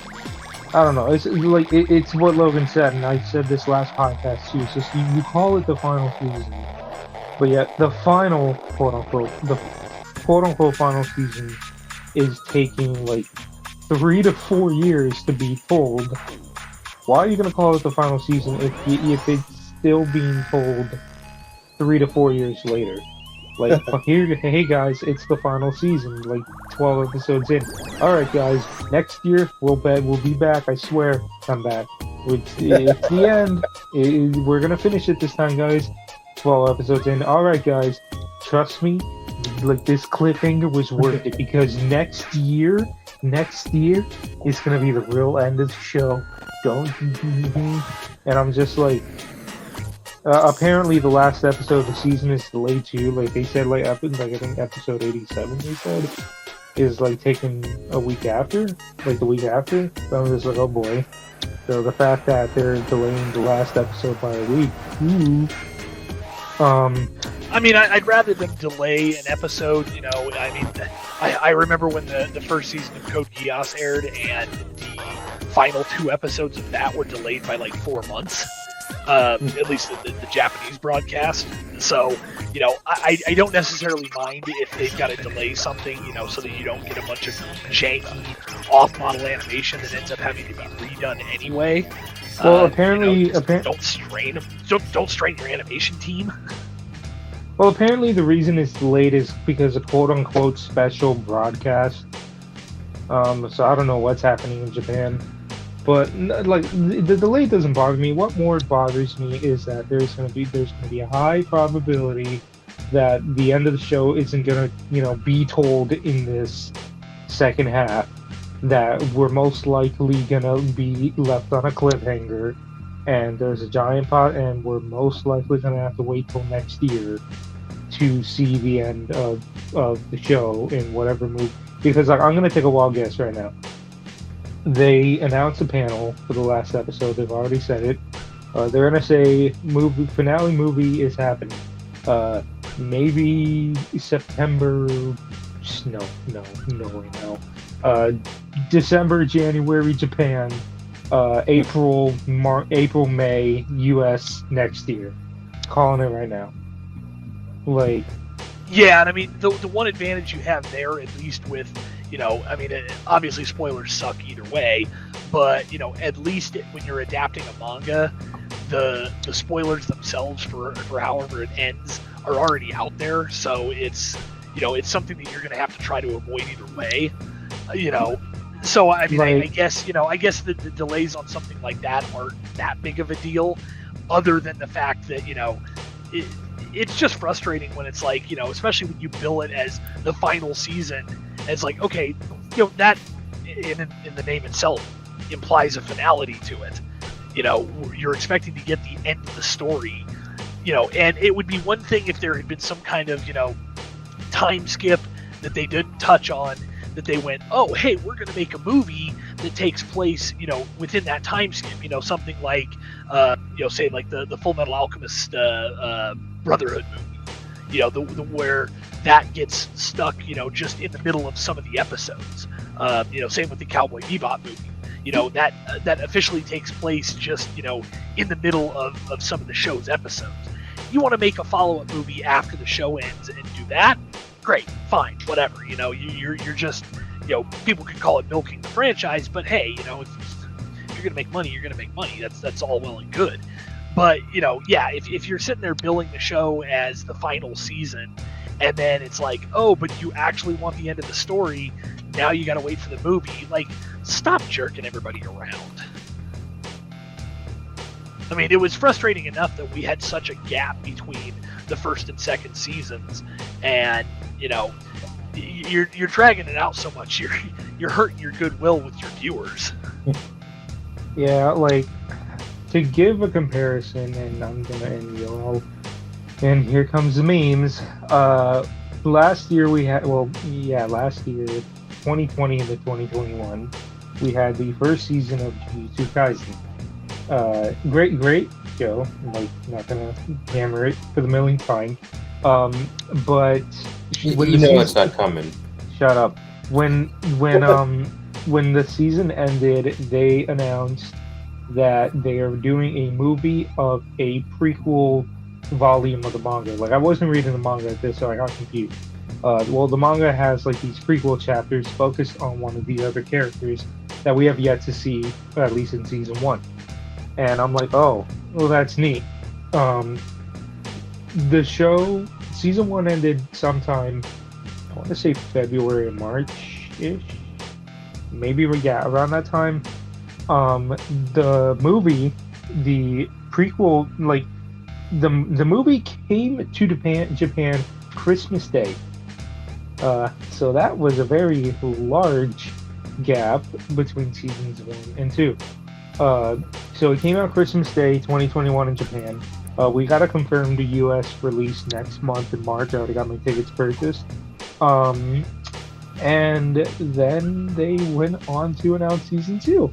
Speaker 1: I don't know. It's like it's what Logan said, and I said this last podcast too. It's just you call it the final season, but yet the final quote unquote final season is taking like 3 to 4 years to be told. Why are you gonna call it the final season if it's still being told 3 to 4 years later? Like, hey guys, it's the final season, like 12 episodes in. Alright guys, next year we'll be back, I swear I'm back. It's the end. We're gonna finish it this time, guys. 12 episodes in. Alright guys, trust me, like this cliffhanger was worth it because next year is gonna be the real end of the show. Don't. And I'm just like, apparently the last episode of the season is delayed too. Like they said, like I think episode 87 they said is like taken a week after, like the week after. So I'm just like, oh boy. So the fact that they're delaying the last episode by a week.
Speaker 3: I mean, I'd rather them delay an episode. You know, I mean, I remember when the first season of Code Geass aired, and the final 2 episodes of that were delayed by like 4 months. At least the Japanese broadcast. So, you know, I don't necessarily mind if they've got to delay something, you know, so that you don't get a bunch of janky, off-model animation that ends up having to be redone anyway.
Speaker 1: Well, apparently,
Speaker 3: don't strain your animation team.
Speaker 1: Well, apparently the reason it's delayed is because of quote-unquote special broadcast. So I don't know what's happening in Japan. But like the delay doesn't bother me. What more bothers me is that there's gonna be a high probability that the end of the show isn't gonna, you know, be told in this second half. That we're most likely gonna be left on a cliffhanger, and there's a giant pot, and we're most likely gonna have to wait till next year to see the end of the show in whatever movie. Because like, I'm gonna take a wild guess right now. They announced a panel for the last episode. They've already said it. They're gonna say finale movie is happening. Maybe September. No. December, January, Japan. April, May, U.S. next year. Calling it right now. Like.
Speaker 3: Yeah, and I mean the one advantage you have there, at least with, you know, I mean, obviously spoilers suck either way, but, you know, at least when you're adapting a manga, the spoilers themselves for however it ends are already out there, so it's, you know, it's something that you're going to have to try to avoid either way, you know. So, I mean, right. I guess the delays on something like that aren't that big of a deal, other than the fact that, you know, it's just frustrating when it's like, you know, especially when you bill it as the final season. It's like, okay, you know, that in the name itself implies a finality to it. You know, you're expecting to get the end of the story, you know, and it would be one thing if there had been some kind of, you know, time skip that they didn't touch on, that they went, oh, hey, we're going to make a movie that takes place, you know, within that time skip, you know, something like, you know, say like the Full Metal Alchemist Brotherhood movie, you know, the where that gets stuck, you know, just in the middle of some of the episodes. You know, same with the Cowboy Bebop movie. that officially takes place just, in the middle of some of the show's episodes. You want to make a follow-up movie after the show ends and do that? Great, fine, whatever. You're just, people can call it milking the franchise, but hey, if you're gonna make money, you're gonna make money. That's all well and good. But if you're sitting there billing the show as the final season, and then it's like, oh, but you actually want the end of the story, now you got to wait for the movie. Like, stop jerking everybody around. I mean, it was frustrating enough that we had such a gap between the first and second seasons, and you're dragging it out so much, you're hurting your goodwill with your viewers.
Speaker 1: Yeah, like, to give a comparison, and I'm gonna end you all, and here comes the memes. Last year, 2020 into 2021, we had the first season of Jujutsu Kaisen. Great show. Like, not gonna hammer it for the millionth time. But when
Speaker 2: it's not coming.
Speaker 1: Shut up. When the season ended, they announced that they are doing a movie of a prequel volume of the manga. Like, I wasn't reading the manga at this, so I got confused. The manga has like these prequel chapters focused on one of the other characters that we have yet to see, at least in season 1. And I'm like, oh, well, that's neat. The show, season 1 ended sometime, I want to say February or March-ish. Maybe, around that time. The movie, the prequel, like, the movie came to Japan Christmas Day. So that was a very large gap between seasons 1 and 2. So it came out Christmas Day 2021 in Japan. We got a confirmed US release next month in March. I already got my tickets purchased. And then they went on to announce season 2.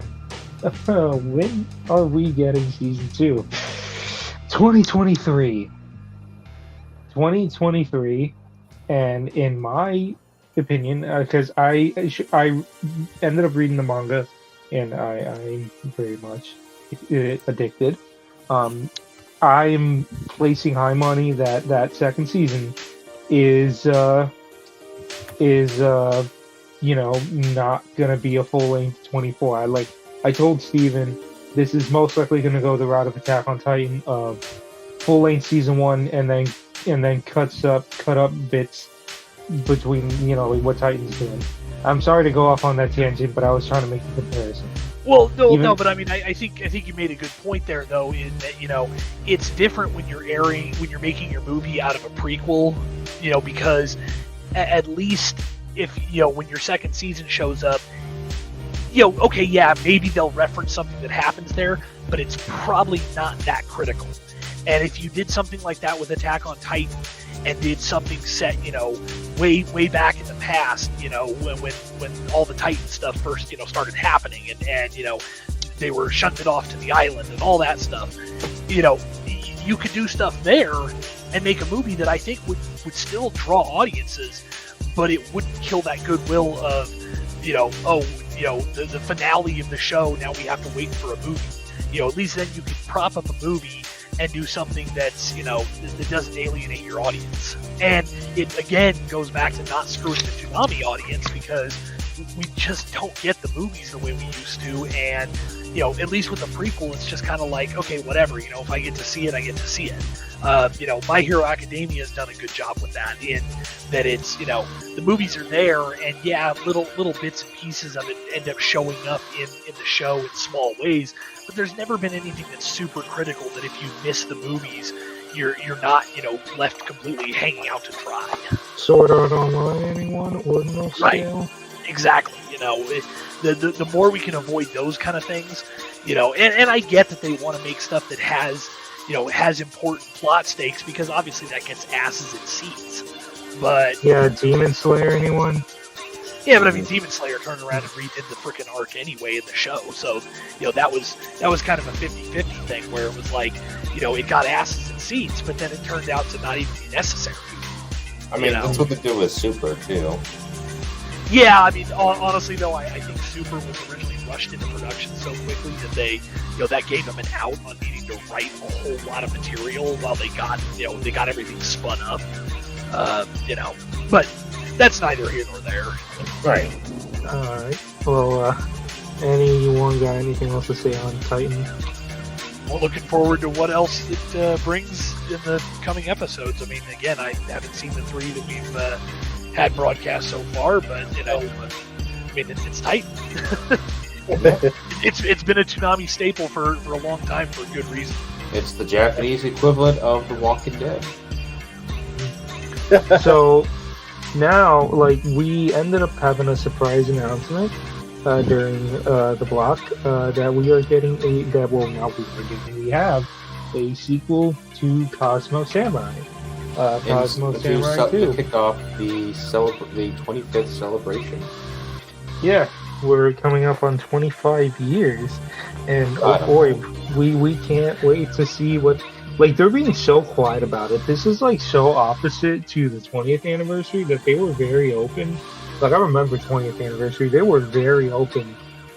Speaker 1: When are we getting season 2? 2023. 2023. And in my opinion, because I ended up reading the manga, and I'm very much addicted. I'm placing high money that second season is not gonna be a full length 24. I told Steven this is most likely gonna go the route of Attack on Titan of full length season 1 and then cut up bits between what Titan's doing. I'm sorry to go off on that tangent, but I was trying to make a comparison.
Speaker 3: Well, no, but I mean, I think you made a good point there, though, in that it's different when you're making your movie out of a prequel, because at least if when your second season shows up, okay, yeah, maybe they'll reference something that happens there, but it's probably not that critical. And if you did something like that with Attack on Titan, and did something set, way back in the past, when all the Titan stuff first, started happening, and they were shunted off to the island and all that stuff, you could do stuff there and make a movie that I think would still draw audiences, but it wouldn't kill that goodwill of, the finale of the show, now we have to wait for a movie. At least then you could prop up a movie and do something that's, that doesn't alienate your audience. And it, again, goes back to not screwing the Toonami audience, because we just don't get the movies the way we used to. And, at least with the prequel, it's just kind of like, okay, whatever, if I get to see it, I get to see it. My Hero Academia has done a good job with that, in that it's, the movies are there, and yeah, little bits and pieces of it end up showing up in the show in small ways, but there's never been anything that's super critical that if you miss the movies, you're not, left completely hanging out to dry.
Speaker 1: Sword Art Online, anyone? Ordinal scale?
Speaker 3: Right. Exactly. The more we can avoid those kind of things, and I get that they want to make stuff that has, has important plot stakes, because obviously that gets asses in seats. But
Speaker 1: yeah, Demon Slayer, anyone?
Speaker 3: Yeah, but I mean, Demon Slayer turned around and redid the frickin' arc anyway in the show, so that was kind of a 50-50 thing, where it was like, it got asses in seats, but then it turned out to not even be necessary.
Speaker 2: I mean, that's what they do with Super too.
Speaker 3: Yeah, I mean, honestly though, I think Super was originally rushed into production so quickly that they, that gave them an out on needing to write a whole lot of material while they got everything spun up. But that's neither here nor there.
Speaker 2: Right.
Speaker 1: All right. Well, anyone got anything else to say on Titan?
Speaker 3: Well, looking forward to what else it brings in the coming episodes. I mean, again, I haven't seen the 3 that we've had broadcast so far, but it's Titan. It's been a Toonami staple for a long time for a good reason.
Speaker 2: It's the Japanese equivalent of The Walking Dead.
Speaker 1: So now, we ended up having a surprise announcement during the block that we are getting we have a sequel to Cosmo Samurai. Cosmo Samurai 2.
Speaker 2: To kick off the 25th celebration.
Speaker 1: Yeah, we're coming up on 25 years, and oh boy, we can't wait to see what. They're being so quiet about it. This is so opposite to the 20th anniversary that they were very open. I remember 20th anniversary, they were very open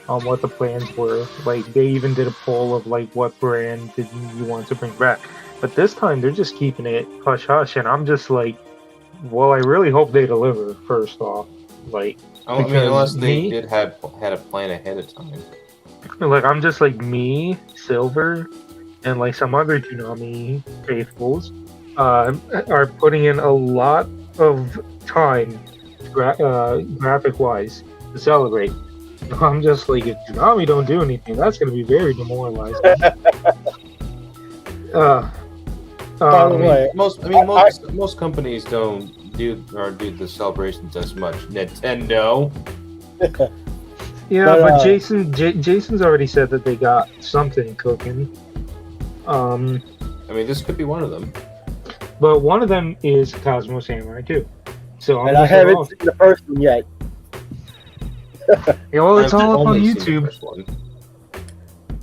Speaker 1: on what the plans were. They even did a poll of what brand did you want to bring back. But this time they're just keeping it hush hush, and I'm just well, I really hope they deliver. First off,
Speaker 2: unless they had a plan ahead of time.
Speaker 1: I'm just me, Silver, and some other Toonami faithfuls are putting in a lot of time, graphic-wise, to celebrate. I'm just if Toonami don't do anything, that's going to be very demoralizing.
Speaker 4: By the way,
Speaker 2: most companies don't do the celebrations as much. Nintendo.
Speaker 1: Yeah, but Jason's already said that they got something cooking.
Speaker 2: This could be one of them.
Speaker 1: But one of them is Cosmo Samurai 2. So
Speaker 4: I haven't seen the first one yet.
Speaker 1: Yeah, well, it's all up on YouTube.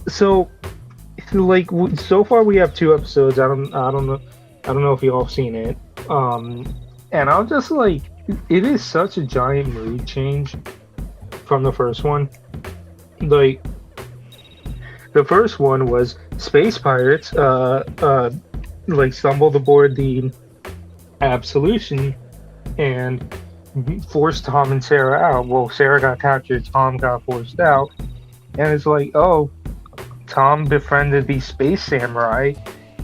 Speaker 1: So, so far we have 2 episodes. I don't know if you all have seen it. And I'm just it is such a giant mood change from the first one. The first one was space pirates stumbled aboard the Absolution and forced Tom and Sarah out. Well, Sarah got captured, Tom got forced out, and it's Tom befriended the space samurai,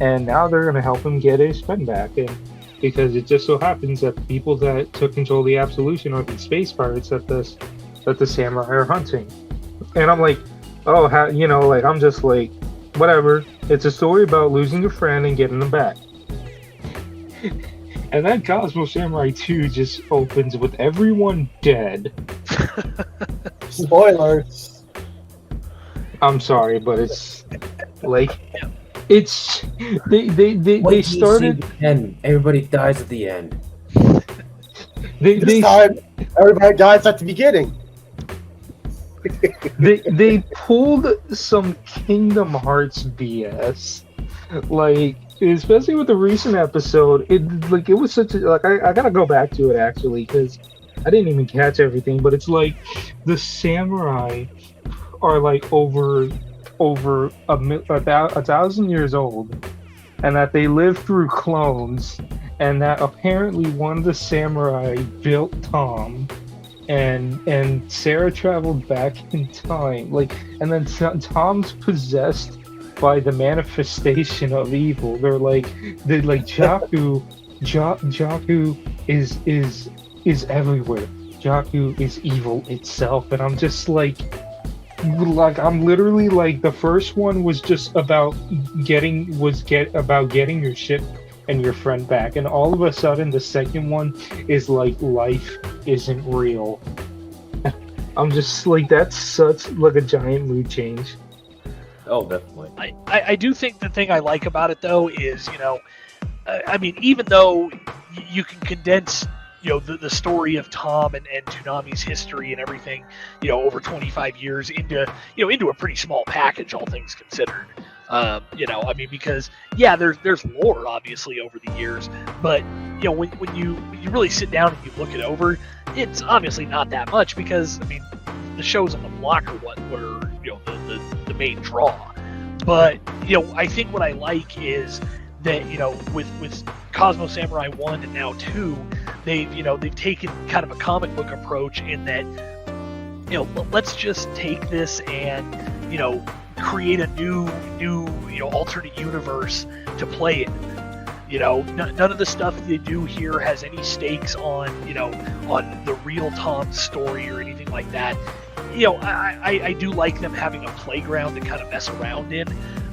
Speaker 1: and now they're going to help him get his friend back. And because it just so happens that the people that took control of the Absolution are the space pirates that the samurai are hunting. And I'm I'm just whatever. It's a story about losing a friend and getting them back. And then Cosmo Samurai 2 just opens with everyone dead.
Speaker 4: Spoilers.
Speaker 2: I'm sorry, but it's
Speaker 1: it's they started
Speaker 2: and everybody dies at the end.
Speaker 4: This time everybody dies at the beginning.
Speaker 1: they pulled some Kingdom Hearts BS, especially with the recent episode. It was such a I gotta go back to it actually because I didn't even catch everything. But it's the samurai are over 1,000 years old, and that they live through clones, and that apparently one of the samurai built Tom. And Sarah traveled back in time, and then Tom's possessed by the manifestation of evil. They're Jaku is everywhere. Jaku is evil itself, and I'm just I'm literally the first one was just about getting your ship and your friend back, and all of a sudden the second one is life isn't real. I'm just that's such a giant mood change.
Speaker 2: Oh, definitely.
Speaker 3: I do think the thing I like about it though is even though you can condense the story of Tom and Toonami's history and everything over 25 years into a pretty small package, all things considered. Because there's lore obviously over the years, but when you really sit down and you look it over, it's obviously not that much because the shows on the block are what were the main draw. But I think what I like is that with Cosmo Samurai 1 and now 2, they've taken kind of a comic book approach in that let's just take this and create a new alternate universe to play in. None of the stuff they do here has any stakes on the real Tom's story or anything like that. I do like them having a playground to kind of mess around in.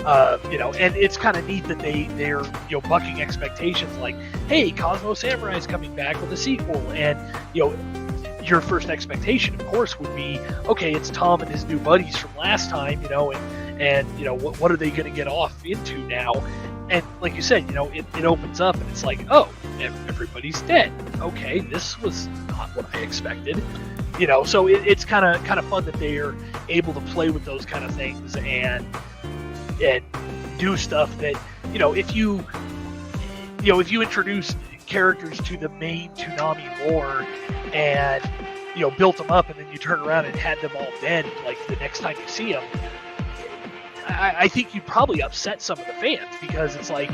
Speaker 3: And it's kind of neat that they're bucking expectations, like, hey, Cosmo Samurai is coming back with a sequel, and your first expectation, of course, would be, okay, it's Tom and his new buddies from last time, and what are they going to get off into now? And like you said, it opens up and it's like, oh, everybody's dead. Okay, this was not what I expected. So it's kind of fun that they are able to play with those kind of things and do stuff that if you introduce characters to the main Toonami lore and built them up and then you turn around and had them all dead like the next time you see them, I think you'd probably upset some of the fans, because it's like,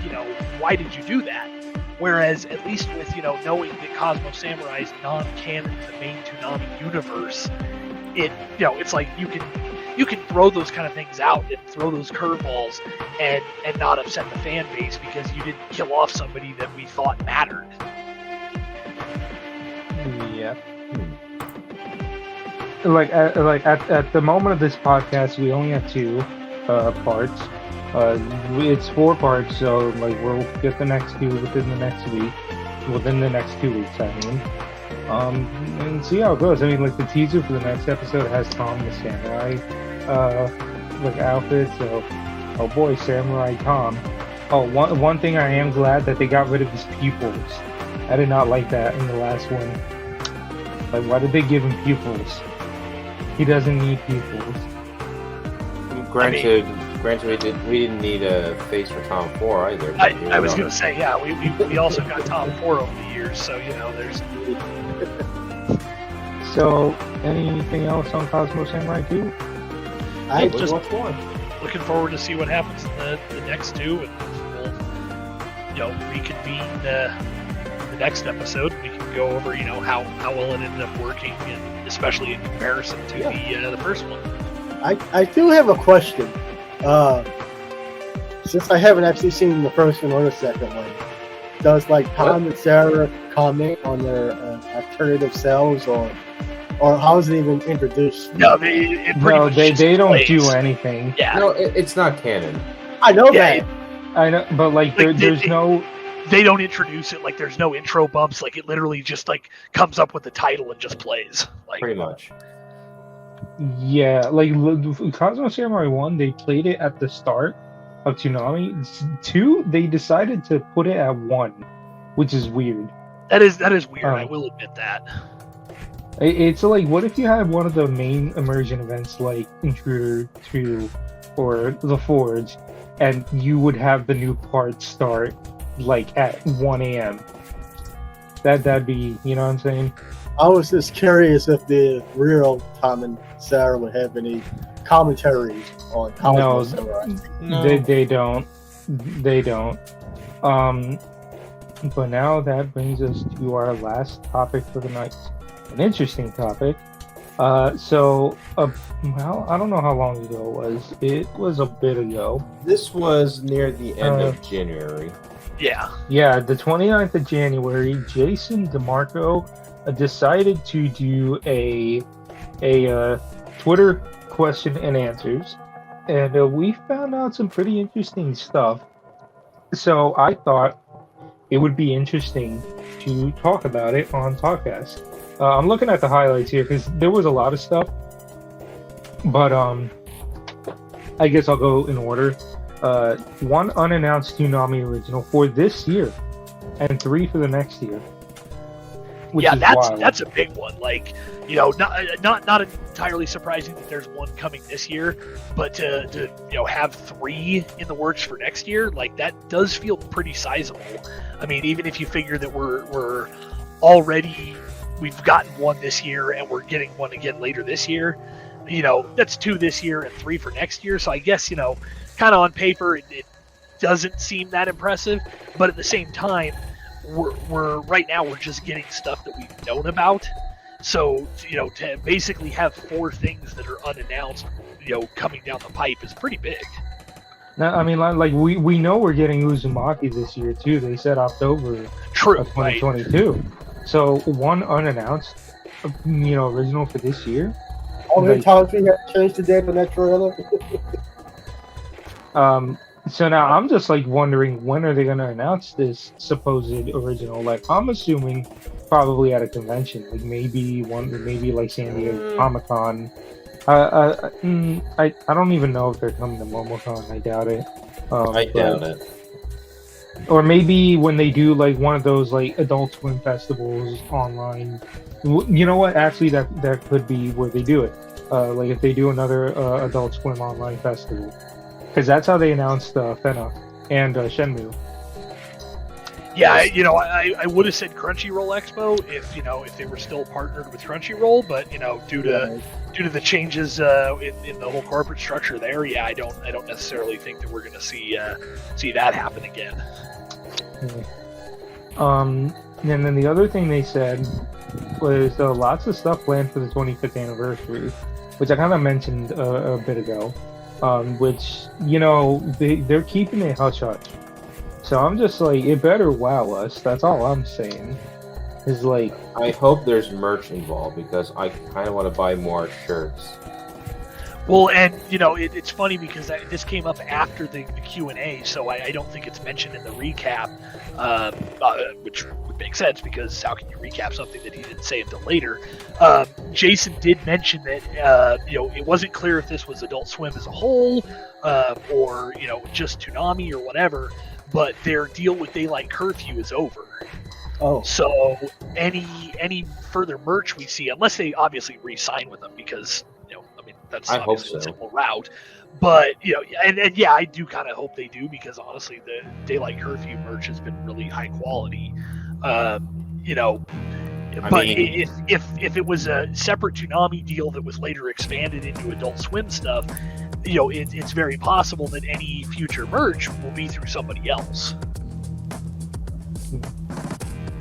Speaker 3: why did you do that? Whereas at least with knowing that Cosmo Samurai is non-canon to the main Toonami universe, it's like you can throw those kind of things out and throw those curveballs and not upset the fan base because you didn't kill off somebody that we thought mattered.
Speaker 1: Yeah. Like at the moment of this podcast, we only have 2 parts. It's 4 parts, so like we'll get the next 2 within the next week. Within the next 2 weeks, I mean. And see how it goes. I mean, like the teaser for the next episode has Tom the Samurai outfit, so oh boy, Samurai Tom. Oh, one thing I am glad that they got rid of his pupils. I did not like that in the last one. Like, why did they give him pupils? He doesn't need pupils.
Speaker 2: Granted, we didn't need a face for Tom 4 either.
Speaker 3: I was going to say, yeah, we also got Tom 4 over the years, so there's.
Speaker 1: So, anything else on Cosmo Samurai 2?
Speaker 4: I
Speaker 3: just
Speaker 4: what's going.
Speaker 3: Looking forward to see what happens in the next 2, and we'll reconvene the next episode. We can go over how well it ended up working, and especially in comparison to the first one.
Speaker 4: I do have a question. Since I haven't actually seen the first one or the second one, does Tom and Sarah comment on their alternative selves, or how is it even introduced?
Speaker 3: No, they
Speaker 1: don't do anything.
Speaker 3: Yeah,
Speaker 2: no, it's not canon.
Speaker 4: I know that.
Speaker 1: I know, but there's no.
Speaker 3: They don't introduce it. There's no intro bumps. It literally just comes up with the title and just plays.
Speaker 2: Pretty much.
Speaker 1: Yeah, Cosmo Samurai 1, they played it at the start of Toonami. 2, they decided to put it at 1, which is weird.
Speaker 3: That is weird. I will admit that.
Speaker 1: It's what if you had one of the main immersion events like Intruder 2 or The Forge, and you would have the new part start at 1 a.m. That'd be, you know what I'm saying?
Speaker 4: I was just curious if the real Tom and Sarah would have any commentary on Cosmo Samurai.
Speaker 1: No, they don't. They don't. But now that brings us to our last topic for the night. An interesting topic. Well, I don't know how long ago it was. It was a bit ago.
Speaker 2: This was near the end of January.
Speaker 3: Yeah.
Speaker 1: Yeah, the 29th of January, Jason DeMarco decided to do a Twitter question and answers, and we found out some pretty interesting stuff. So I thought it would be interesting to talk about it on podcast. I'm looking at the highlights here because there was a lot of stuff, but I guess I'll go in order. 1 unannounced Toonami original for this year, and 3 for the next year.
Speaker 3: That's a big one. Not entirely surprising that there's 1 coming this year, but to have 3 in the works for next year, that does feel pretty sizable. I mean, even if you figure that we're already we've gotten one this year and we're getting one again later this year. You know, that's 2 this year and 3 for next year. So I guess, you know, kind of on paper, it doesn't seem that impressive. But at the same time, we're right now we're just getting stuff that we've known about. So, you know, to basically have 4 things that are unannounced, you know, coming down the pipe is pretty big.
Speaker 1: Now, I mean, like we know we're getting Uzumaki this year too. They said October
Speaker 3: True,
Speaker 1: of 2022. Right. So one unannounced, you know, original for this year.
Speaker 4: How many times we have changed the date on that trailer?
Speaker 1: So now I'm just like wondering, when are they going to announce this supposed original? Like, I'm assuming probably at a convention, like maybe like San Diego Comic-Con. I don't even know if they're coming to MomoCon. I doubt it.
Speaker 2: I doubt it.
Speaker 1: Or maybe when they do like one of those like Adult Swim festivals online. You know what? Actually, that could be where they do it. Like if they do another Adult Swim online festival, because that's how they announced Fena and Shenmue.
Speaker 3: Yeah, you know, I would have said Crunchyroll Expo if they were still partnered with Crunchyroll, but you know, due to the changes in the whole corporate structure there, yeah, I don't necessarily think that we're going to see that happen again.
Speaker 1: And then the other thing they said was lots of stuff planned for the 25th anniversary, which I kind of mentioned a bit ago. Which, you know, they're keeping it hush hush. So I'm just like, it better wow us. That's all I'm saying. Is like,
Speaker 2: I hope there's merch involved because I kind of want to buy more shirts.
Speaker 3: Well, and you know, it's funny because this came up after the Q&A, so I don't think it's mentioned in the recap, which would make sense because how can you recap something that he didn't say until later? Jason did mention that you know, it wasn't clear if this was Adult Swim as a whole, or you know, just Toonami or whatever. But their deal with Daylight Curfew is over.
Speaker 4: Oh.
Speaker 3: So any further merch we see, unless they obviously re-sign with them, because you know, I mean, that's obviously a simple route. But you know, and yeah, I do kind of hope they do, because honestly, the Daylight Curfew merch has been really high quality. You know, but if it was a separate Toonami deal that was later expanded into Adult Swim stuff, you know, it's very possible that any future merch will be through somebody else.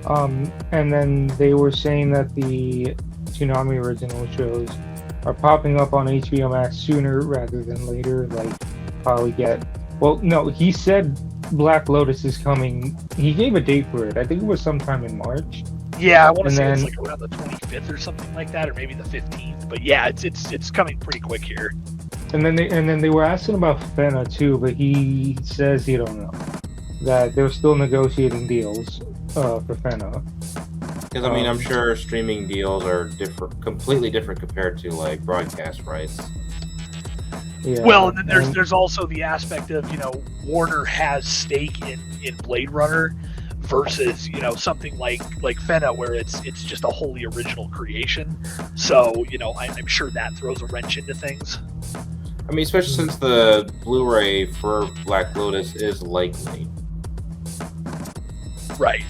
Speaker 1: And then they were saying that the Toonami original shows are popping up on HBO Max sooner rather than later. Like, probably get. Well, no, he said Black Lotus is coming. He gave a date for it. I think it was sometime in March.
Speaker 3: Yeah, I want to say it's like around the 25th or something like that, or maybe the 15th. But yeah, it's coming pretty quick here.
Speaker 1: And then they were asking about Fena too, but he says he don't know. That they're still negotiating deals for Fena.
Speaker 2: Because I mean, I'm sure streaming deals are completely different compared to like broadcast rights.
Speaker 3: Yeah, well, and then there's also the aspect of, you know, Warner has stake in Blade Runner versus, you know, something like Fena, where it's just a wholly original creation. So, you know, I'm sure that throws a wrench into things.
Speaker 2: I mean, especially since the Blu-ray for Black Lotus is likely.
Speaker 3: Right.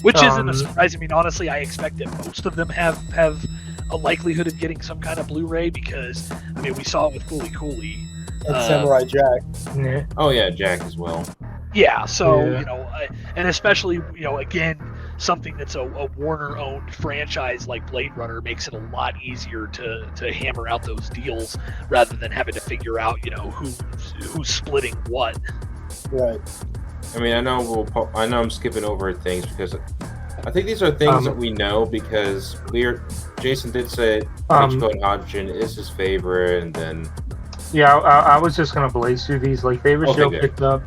Speaker 3: Which isn't a surprise. I mean, honestly, I expect that most of them have a likelihood of getting some kind of Blu-ray, because, I mean, we saw it with Fooly Cooley.
Speaker 4: And Samurai Jack.
Speaker 1: Yeah.
Speaker 2: Oh, yeah, Jack as well.
Speaker 3: Yeah, so, you know, and especially, you know, again, something that's a Warner-owned franchise like Blade Runner makes it a lot easier to hammer out those deals rather than having to figure out, you know, who's splitting what.
Speaker 4: Right.
Speaker 2: I mean, I know I'm skipping over things because I think these are things that we know, because Jason did say Ichigo Najin is his favorite, and then
Speaker 1: I was just gonna blaze through these. Like, favorite show picked up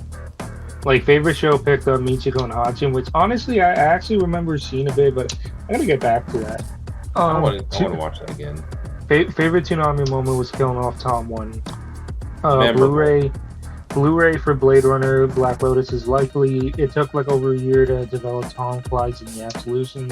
Speaker 1: Michiko and Hachin, which honestly I actually remember seeing a bit, but I gotta get back to that.
Speaker 2: I want to watch that again.
Speaker 1: Favorite Toonami moment was killing off Tom 1. Blu-ray for Blade Runner Black Lotus is likely. It took like over a year to develop Tom Flies in the Absolution,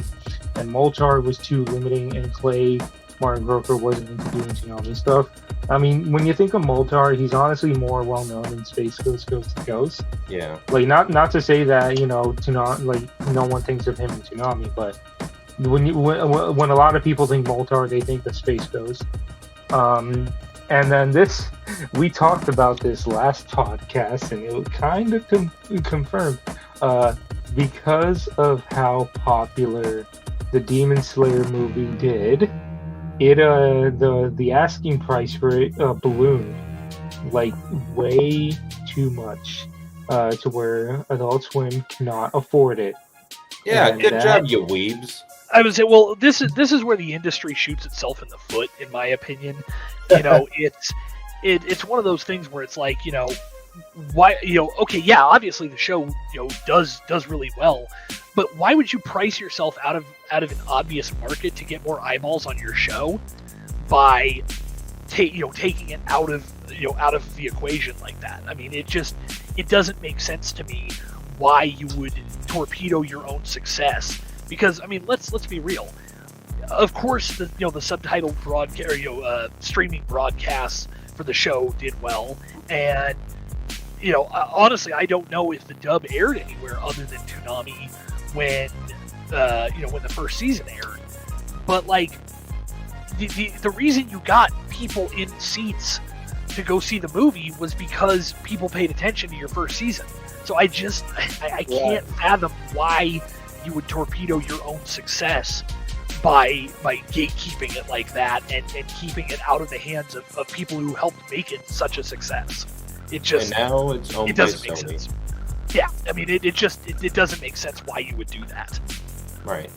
Speaker 1: and Molchar was too limiting, and Clay Martin Groker wasn't into doing Toonami stuff. I mean, when you think of Moltar, he's honestly more well known in Space Ghost Coast to Ghost.
Speaker 2: Yeah.
Speaker 1: Like, not to say that, you know, Toonami, like, no one thinks of him in Toonami, but when a lot of people think Moltar, they think the Space Ghost. And then this, we talked about this last podcast, and it kind of confirmed because of how popular the Demon Slayer movie did. It the asking price for it ballooned like way too much to where Adult Swim cannot afford it.
Speaker 2: Yeah,
Speaker 1: And
Speaker 2: good job, you weebs.
Speaker 3: I would say, well, this is where the industry shoots itself in the foot, in my opinion. You know, it's one of those things where it's like, you know, why, you know, okay, yeah, obviously the show, you know, does really well, but why would you price yourself out of an obvious market to get more eyeballs on your show by taking it out of the equation like that? I mean, it doesn't make sense to me why you would torpedo your own success. Because, I mean, let's be real. Of course, the subtitled broadcast, streaming broadcasts for the show did well, and honestly, I don't know if the dub aired anywhere other than Toonami when the first season aired. But like, the reason you got people in seats to go see the movie was because people paid attention to your first season. So I can't fathom why you would torpedo your own success by gatekeeping it like that and keeping it out of the hands of people who helped make it such a success. It just,
Speaker 2: and now it's owned
Speaker 3: it
Speaker 2: by
Speaker 3: doesn't make
Speaker 2: Sony.
Speaker 3: sense. Yeah, I mean, it doesn't make sense why you would do that.
Speaker 2: Right.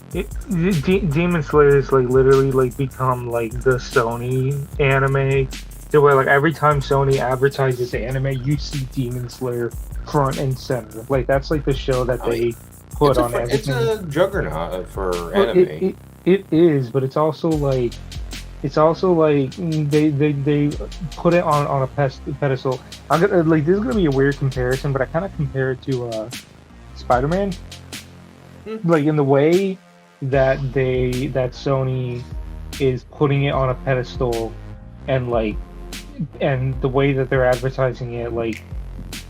Speaker 1: Demon Slayer is like literally like become like the Sony anime, to where like every time Sony advertises anime, you see Demon Slayer front and center. Like that's like the show that they put on everything.
Speaker 2: It's a juggernaut for anime.
Speaker 1: It is, but it's also like they put it on a pedestal. I'm gonna this is gonna be a weird comparison, but I kind of compare it to Spider-Man. Like in the way that Sony is putting it on a pedestal, and the way that they're advertising it,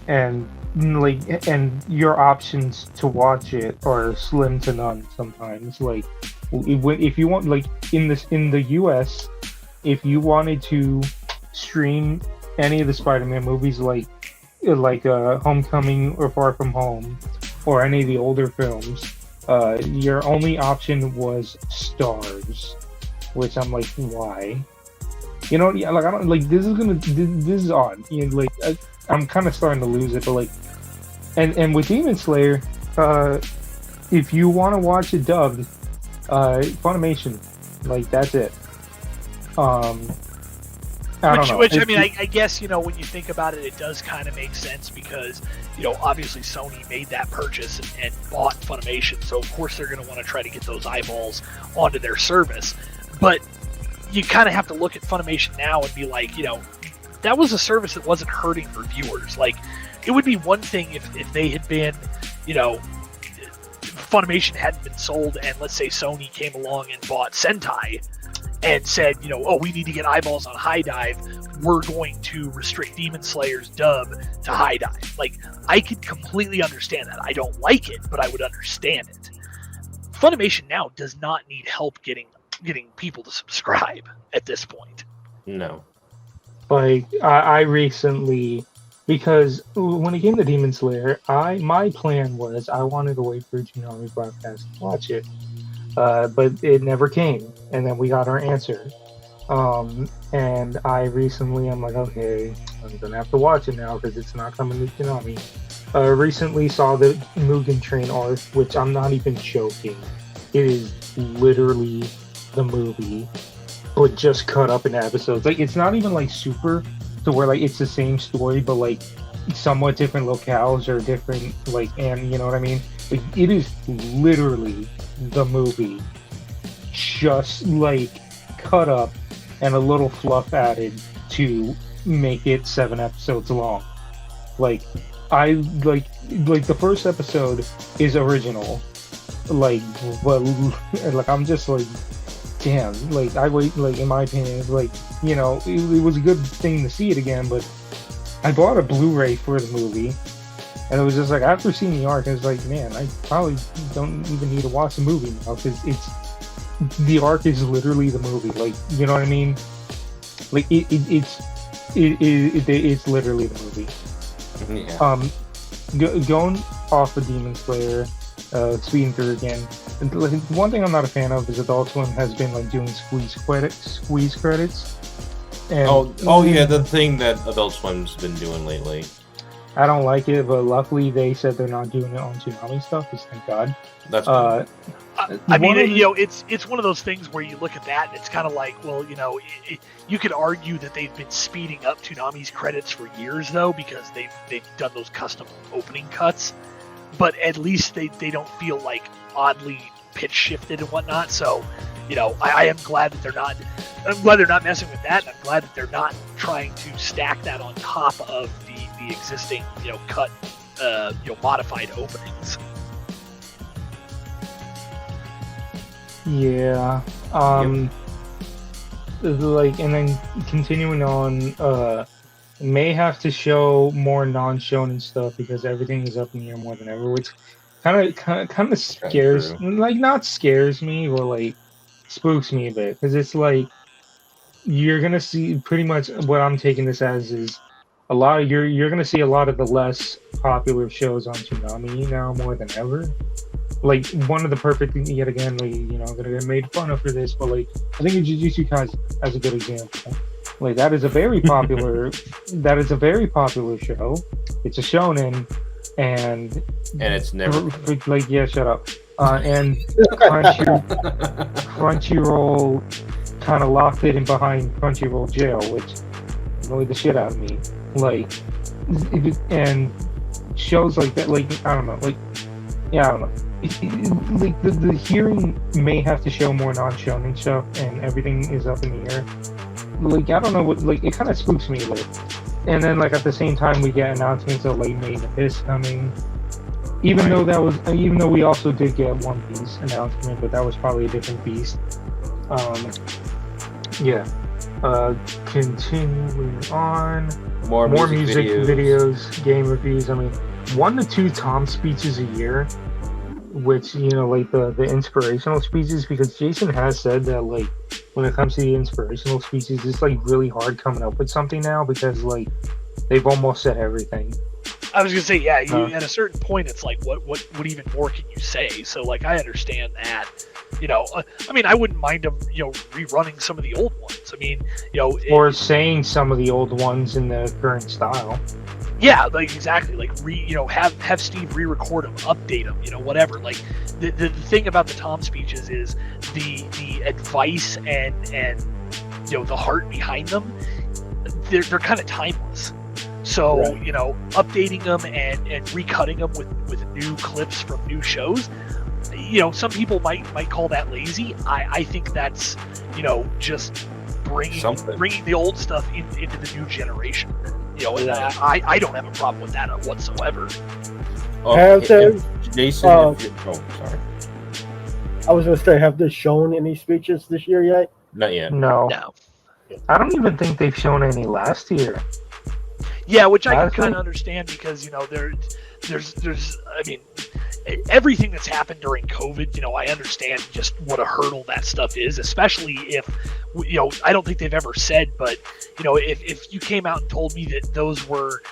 Speaker 1: and your options to watch it are slim to none sometimes. Like if you want, like in the US, if you wanted to stream any of the Spider-Man movies, like Homecoming or Far From Home, or any of the older films, your only option was Stars, which I'm like, why? I don't like this is odd. I'm kind of starting to lose it, but like, and with Demon Slayer, if you want to watch it dubbed, Funimation, like that's it. I
Speaker 3: mean, I guess when you think about it, it does kind of make sense because obviously Sony made that purchase and bought Funimation, so of course they're going to want to try to get those eyeballs onto their service. But you kind of have to look at Funimation now and be like, that was a service that wasn't hurting reviewers. Like, it would be one thing if they had been, Funimation hadn't been sold, and let's say Sony came along and bought Sentai and said, we need to get eyeballs on High Dive, we're going to restrict Demon Slayer's dub to High Dive. Like, I could completely understand that. I don't like it, but I would understand it. Funimation now does not need help getting people to subscribe at this point.
Speaker 2: No.
Speaker 1: Like, I recently, because when it came to Demon Slayer, my plan was I wanted to wait for Toonami broadcast to watch it, but it never came, and then we got our answer. And I'm like, okay, I'm gonna have to watch it now because it's not coming to Toonami. Recently saw the Mugen Train arc, which I'm not even joking. It is literally the movie, but just cut up in episodes. Like, it's not even like super to where like it's the same story, but like somewhat different locales or different and you know what I mean? Like, it is literally the movie, just like cut up and a little fluff added to make it 7 episodes long. Like, I like the first episode is original, but I'm just like, damn, I wait, in my opinion, it was a good thing to see it again, but I bought a Blu-ray for the movie, and it was just like, after seeing the arc, I was like, man, I probably don't even need to watch the movie now, because the arc is literally the movie. Like, you know what I mean? Like it's literally the movie.
Speaker 2: Yeah.
Speaker 1: Going off of Demon Slayer, speeding through again. Like, one thing I'm not a fan of is Adult Swim has been like doing squeeze credits. And,
Speaker 2: yeah, the thing that Adult Swim's been doing lately.
Speaker 1: I don't like it, but luckily they said they're not doing it on Toonami stuff. Just thank God.
Speaker 2: That's good.
Speaker 3: I mean, it's one of those things where you look at that and it's kind of like, well, you could argue that they've been speeding up Toonami's credits for years, though, because they've done those custom opening cuts. But at least they don't feel like oddly pitch shifted and whatnot. So, I am glad that they're not. I'm glad they're not messing with that, and I'm glad that they're not trying to stack that on top of the existing, cut, modified openings.
Speaker 1: Yeah. Like, and then continuing on, may have to show more non-shonen stuff because everything is up in the air more than ever, which kind of scares, like, not scares me, but like spooks me a bit, because it's like you're gonna see pretty much what I'm taking this as is a lot of you're gonna see a lot of the less popular shows on Toonami now more than ever. Like, one of the perfect, yet again, like, I'm gonna get made fun of for this, but like, I think of Jujutsu Kaisen as a good example. Like, that is a very popular show. It's a shonen, and
Speaker 2: it's never
Speaker 1: like, yeah, shut up. And Crunchyroll kind of locked it in behind Crunchyroll jail, which annoyed the shit out of me. Like, and shows like that, like, I don't know, like, yeah, I don't know. Like, the hearing may have to show more non-shonen stuff, and everything is up in the air. Like, I don't know what, like, it kind of spooks me, like. And then, like, at the same time, we get announcements of like Made in Abyss coming. Even though we also did get One Piece announcement, but that was probably a different beast. Yeah. Continuing on.
Speaker 2: More music
Speaker 1: videos, game reviews. I mean, 1 to 2 Tom speeches a year, which, like the inspirational speeches, because Jason has said that, like, when it comes to the inspirational speeches, it's like really hard coming up with something now because, like, they've almost said everything.
Speaker 3: I was gonna say, yeah, at a certain point, it's like, what even more can you say? So, like, I understand that. I mean, I wouldn't mind them, rerunning some of the old ones. I mean,
Speaker 1: or saying some of the old ones in the current style.
Speaker 3: Yeah, like, exactly. Like, have Steve re-record them, update them, whatever. Like, the thing about the Tom speeches is the advice and the heart behind them. They're kind of timeless. So,
Speaker 4: right.
Speaker 3: Updating them and recutting them with new clips from new shows. Some people might call that lazy. I think that's just bringing the old stuff into the new generation. And I don't have a problem with that whatsoever.
Speaker 2: Jason, sorry.
Speaker 4: I was going to say, have they shown any speeches this year yet?
Speaker 2: Not yet.
Speaker 1: No. I don't even think they've shown any last year.
Speaker 3: Yeah, which I can kind of understand because, there's I mean, everything that's happened during COVID, I understand just what a hurdle that stuff is, especially if, I don't think they've ever said, but, if you came out and told me that those were,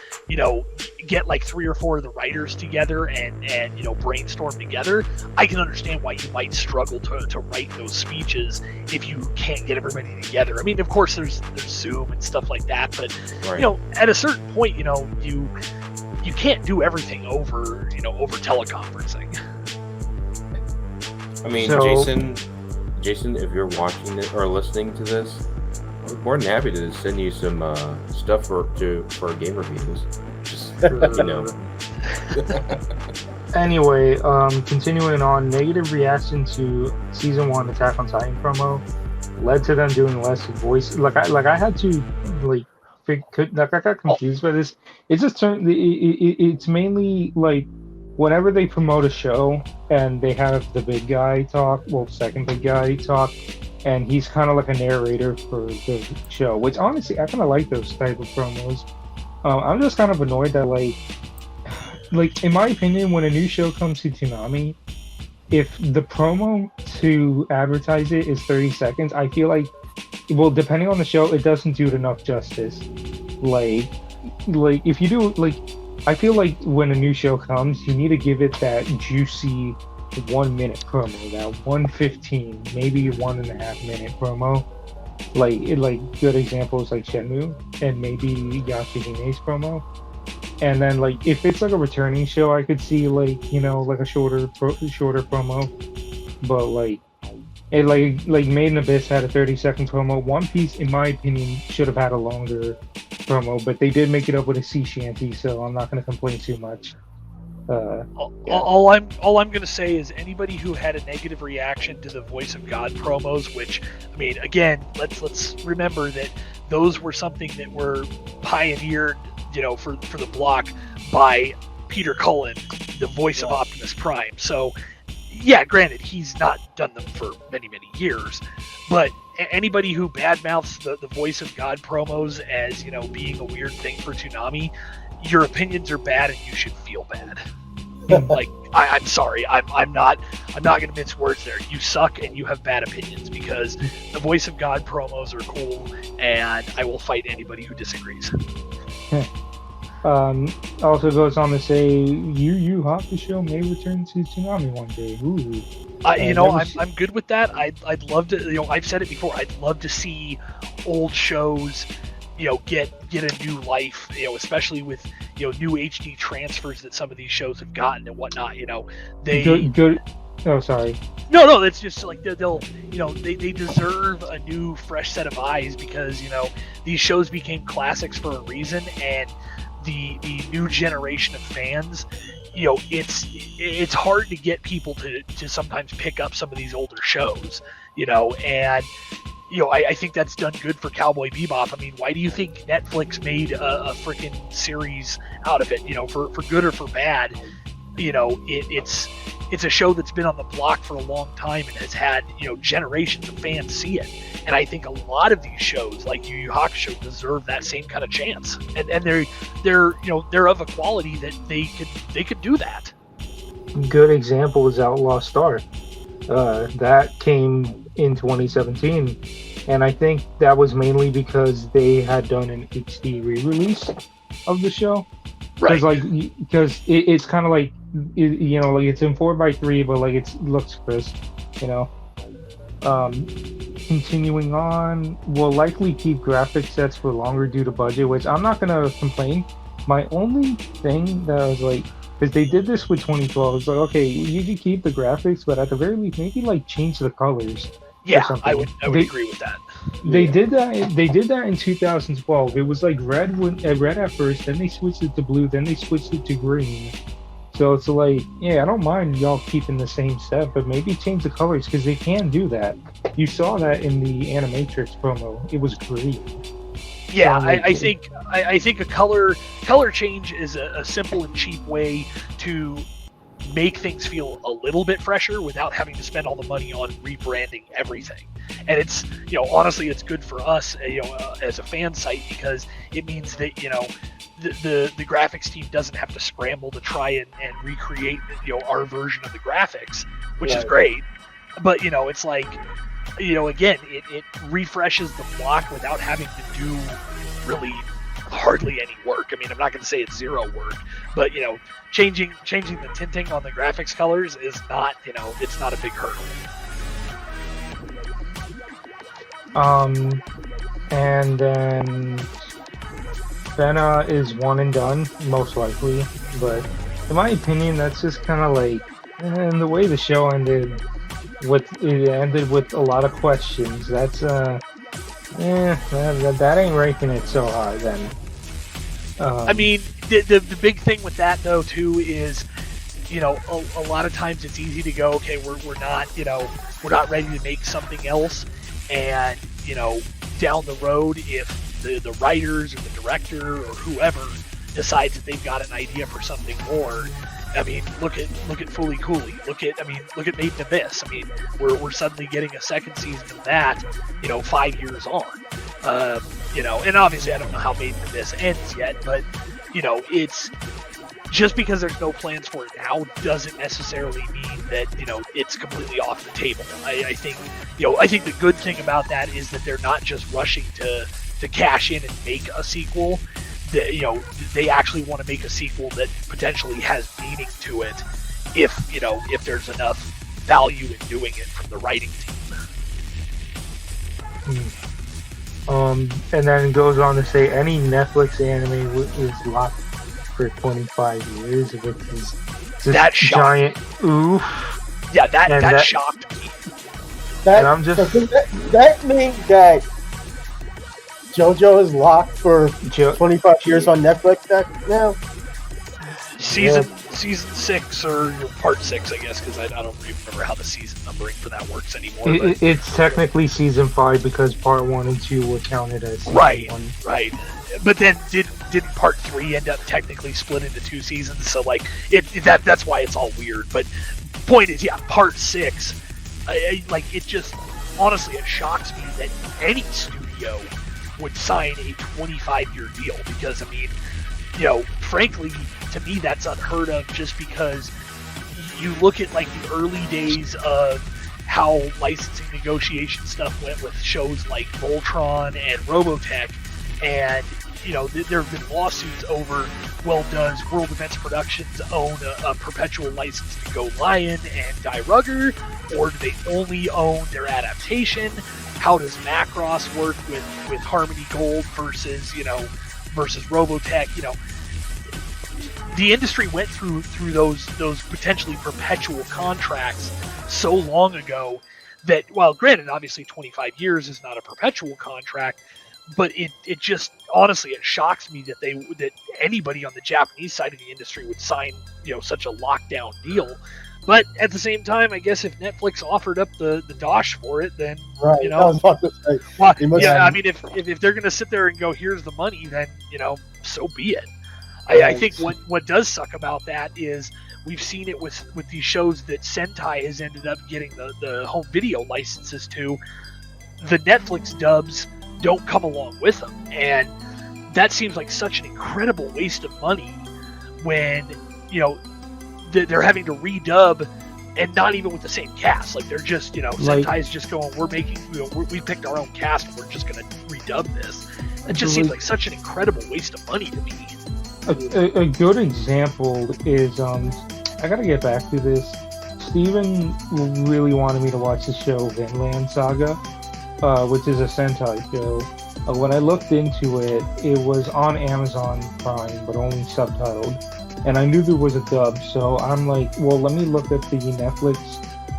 Speaker 3: get like 3 or 4 of the writers together and brainstorm together, I can understand why you might struggle to write those speeches if you can't get everybody together. I mean, of course, there's Zoom and stuff like that, but,
Speaker 2: right.
Speaker 3: At a certain point, you can't do everything over teleconferencing.
Speaker 2: I mean, Jason, if you're watching it or listening to this, we're more than happy to send you some stuff for game reviews. Just
Speaker 1: Anyway, continuing on, negative reaction to season 1 Attack on Titan promo led to them doing less voice. Like I had to I got confused by this. It's just it's mainly like whenever they promote a show and they have the big guy talk, second big guy talk, and he's kind of like a narrator for the show, which honestly I kind of like those type of promos. I'm just kind of annoyed that like in my opinion, when a new show comes to Toonami, if the promo to advertise it is 30 seconds, I feel like, well, depending on the show, it doesn't do it enough justice. Like if you do, like, I feel like when a new show comes, you need to give it that juicy 1 minute promo, that 1:15, maybe 1.5 minute promo. Like good examples like Shenmue and maybe Yashihime's promo. And then, like, if it's like a returning show, I could see, like, you know, like a shorter promo. But like Made in Abyss had a 30-second promo. One Piece, in my opinion, should have had a longer promo, but they did make it up with a sea shanty, so I'm not going to complain too much.
Speaker 3: All I'm gonna say is anybody who had a negative reaction to the Voice of God promos, which, I mean, again, let's remember that those were something that were pioneered, you know, for the block by Peter Cullen, the voice of Optimus Prime. So, yeah, granted, he's not done them for many years, but anybody who badmouths the Voice of God promos as, you know, being a weird thing for Toonami, your opinions are bad and you should feel bad. Like, I'm sorry, I'm not gonna mince words there. You suck and you have bad opinions, because the Voice of God promos are cool, and I will fight anybody who disagrees.
Speaker 1: Also goes on to say, you Hop the show may return to Toonami one day. Ooh.
Speaker 3: You know, I'm good with that. I'd love to. You know, I've said it before. I'd love to see old shows, you know, get a new life. You know, especially with, you know, new HD transfers that some of these shows have gotten and whatnot. You know, they
Speaker 1: good. Oh, sorry.
Speaker 3: No, that's just like they'll you know, they deserve a new, fresh set of eyes, because, you know, these shows became classics for a reason, and the new generation of fans, you know, it's hard to get people to sometimes pick up some of these older shows, you know, and, you know, I think that's done good for Cowboy Bebop. I mean, why do you think Netflix made a freaking series out of it? You know, for good or for bad, you know, it's a show that's been on the block for a long time and has had, you know, generations of fans see it. And I think a lot of these shows, like Yu Yu Hakusho, deserve that same kind of chance. And they're you know, they're of a quality that they could do that.
Speaker 1: Good example is Outlaw Star. That came in 2017, and I think that was mainly because they had done an HD re-release of the show.
Speaker 3: Right.
Speaker 1: Because it's kind of like, you know, like it's in 4:3, but like it looks crisp, you know. Continuing on, we'll likely keep graphic sets for longer due to budget, which I'm not gonna complain. My only thing that I was like, because they did this with 2012, it's like, okay, you can keep the graphics, but at the very least, maybe like change the colors.
Speaker 3: Yeah, I would agree with that.
Speaker 1: They did that in 2012. It was like red at first, then they switched it to blue, then they switched it to green. So it's like, yeah, I don't mind y'all keeping the same set, but maybe change the colors, because they can do that. You saw that in the Animatrix promo. It was green.
Speaker 3: Yeah, I think a color change is a simple and cheap way to make things feel a little bit fresher without having to spend all the money on rebranding everything. And it's, you know, honestly, it's good for us, you know, as a fan site, because it means that, you know, the graphics team doesn't have to scramble to try and recreate, you know, our version of the graphics, which is great. But, you know, it's like, you know, again, it refreshes the block without having to do really hardly any work. I mean, I'm not going to say it's zero work, but, you know, changing the tinting on the graphics colors is not, you know, it's not a big hurdle.
Speaker 1: And then Fena is one and done, most likely, but in my opinion, that's just kind of like, and the way the show ended with a lot of questions. That's that ain't ranking it so high then.
Speaker 3: I mean, the big thing with that though too is, you know, a lot of times it's easy to go, okay, we're not ready to make something else, and, you know, down the road, if the writers or the director or whoever decides that they've got an idea for something more, I mean, look at Fooly Cooly. Look at Made in Abyss. I mean, we're suddenly getting a second season of that, you know, 5 years on. You know, and obviously I don't know how Made in Abyss ends yet, but, you know, it's just because there's no plans for it now doesn't necessarily mean that, you know, it's completely off the table. I think, you know, I think the good thing about that is that they're not just rushing to cash in and make a sequel. That, you know, they actually want to make a sequel that potentially has meaning to it, if, you know, if there's enough value in doing it from the writing team.
Speaker 1: And then it goes on to say any Netflix anime is locked for 25 years, which is just
Speaker 3: That
Speaker 1: giant oof.
Speaker 3: Yeah, that
Speaker 1: And that-
Speaker 3: shocked me.
Speaker 4: That,
Speaker 1: And I'm just-
Speaker 4: so that means that JoJo is locked for 25 years on Netflix now?
Speaker 3: Season 6 or part 6, I guess, because I don't remember how the season numbering for that works anymore. But
Speaker 1: It's technically season 5 because part 1 and 2 were counted as season
Speaker 3: Right.
Speaker 1: 1.
Speaker 3: right, but then didn't part 3 end up technically split into 2 seasons? So like that's why it's all weird. But point is, yeah, part 6, like it just honestly it shocks me that any studio would sign a 25-year deal, because I mean, you know, frankly, to me that's unheard of, just because you look at like the early days of how licensing negotiation stuff went with shows like Voltron and Robotech, and you know, there have been lawsuits over, well, does World Events Productions own a perpetual license to Go Lion and Die Rugger, or do they only own their adaptation? How does Macross work with Harmony Gold versus Robotech? You know, the industry went through those potentially perpetual contracts so long ago that, well, granted, obviously 25 years is not a perpetual contract, but it just honestly it shocks me that anybody on the Japanese side of the industry would sign, you know, such a lockdown deal. But at the same time, I guess if Netflix offered up the dosh for it, then
Speaker 4: Right.
Speaker 3: you
Speaker 4: I
Speaker 3: know,
Speaker 4: was about to say,
Speaker 3: well,
Speaker 4: you must-
Speaker 3: yeah, I mean, if they're gonna sit there and go, here's the money, then you know, so be it. I think what does suck about that is we've seen it with these shows that Sentai has ended up getting the home video licenses to. The Netflix dubs don't come along with them, and that seems like such an incredible waste of money when, you know, they're having to redub, and not even with the same cast. Like they're just, you know,
Speaker 1: Like-
Speaker 3: Sentai's just going, we're making, you know, we picked our own cast and we're just going to redub this. It just seems like such an incredible waste of money to me.
Speaker 1: A good example is I gotta get back to this. Steven really wanted me to watch the show Vinland Saga, which is a Sentai show. When I looked into it, it was on Amazon Prime, but only subtitled. And I knew there was a dub, so I'm like, well, let me look at the Netflix,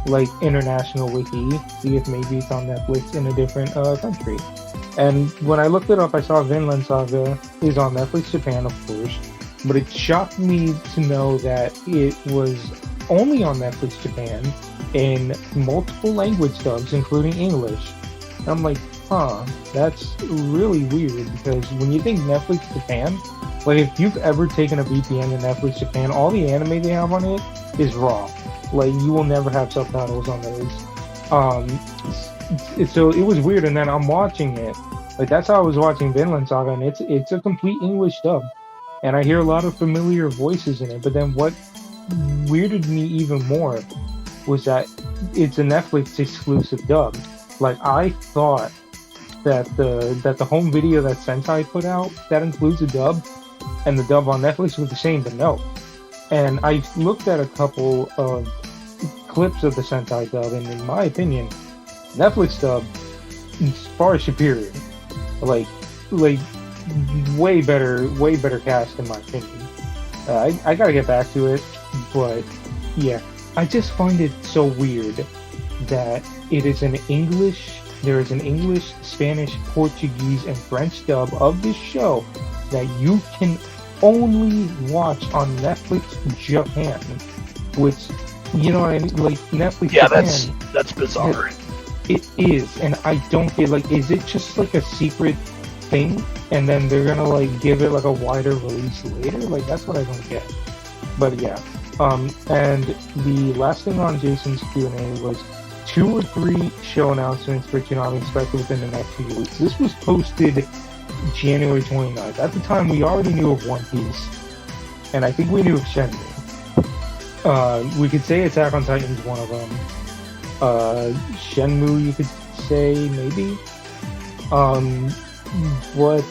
Speaker 1: like, international wiki, see if maybe it's on Netflix in a different country. And when I looked it up, I saw Vinland Saga is on Netflix Japan, of course, but it shocked me to know that it was only on Netflix Japan in multiple language dubs, including English. And I'm like, that's really weird, because when you think Netflix Japan, like if you've ever taken a VPN to Netflix Japan, all the anime they have on it is raw. Like you will never have subtitles on those. So it was weird, and then I'm watching it. Like that's how I was watching Vinland Saga, and it's a complete English dub, and I hear a lot of familiar voices in it. But then what weirded me even more was that it's a Netflix exclusive dub. Like I thought that the home video that Sentai put out that includes a dub, and the dub on Netflix was the same, but no. And I looked at a couple of clips of the Sentai dub, and in my opinion, Netflix dub is far superior. Like way better cast in my opinion. I gotta get back to it, but yeah, I just find it so weird that it is an English. There is an English, Spanish, Portuguese, and French dub of this show that you can only watch on Netflix Japan, which, you know what I mean? Like Netflix Japan.
Speaker 3: That's bizarre.
Speaker 1: It is, and I don't get, like, is it just like a secret thing, and then they're gonna like give it like a wider release later? Like that's what I don't get. But yeah, and the last thing on Jason's Q&A was 2 or 3 show announcements for Toonami expected within the next few weeks. This was posted January 29th. At the time, we already knew of One Piece, and I think we knew of Shenmue. We could say Attack on Titan's one of them. Shenmue, you could say maybe. What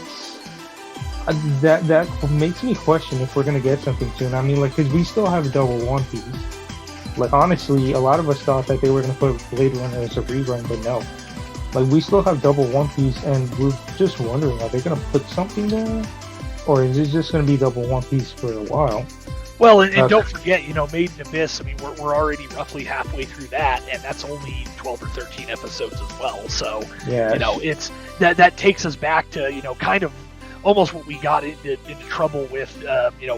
Speaker 1: that makes me question if we're gonna get something soon. I mean, like, because we still have double One Piece. Like, honestly, a lot of us thought that they were gonna put Blade Runner as a rerun, but no. Like, we still have double One Piece, and we're just wondering, are they gonna put something there, or is it just gonna be double One Piece for a while?
Speaker 3: Well, and don't forget, Made in Abyss. I mean, we're already roughly halfway through that, and that's only 12 or 13 episodes as well. So,
Speaker 1: yeah,
Speaker 3: it's that takes us back to kind of almost what we got into trouble with,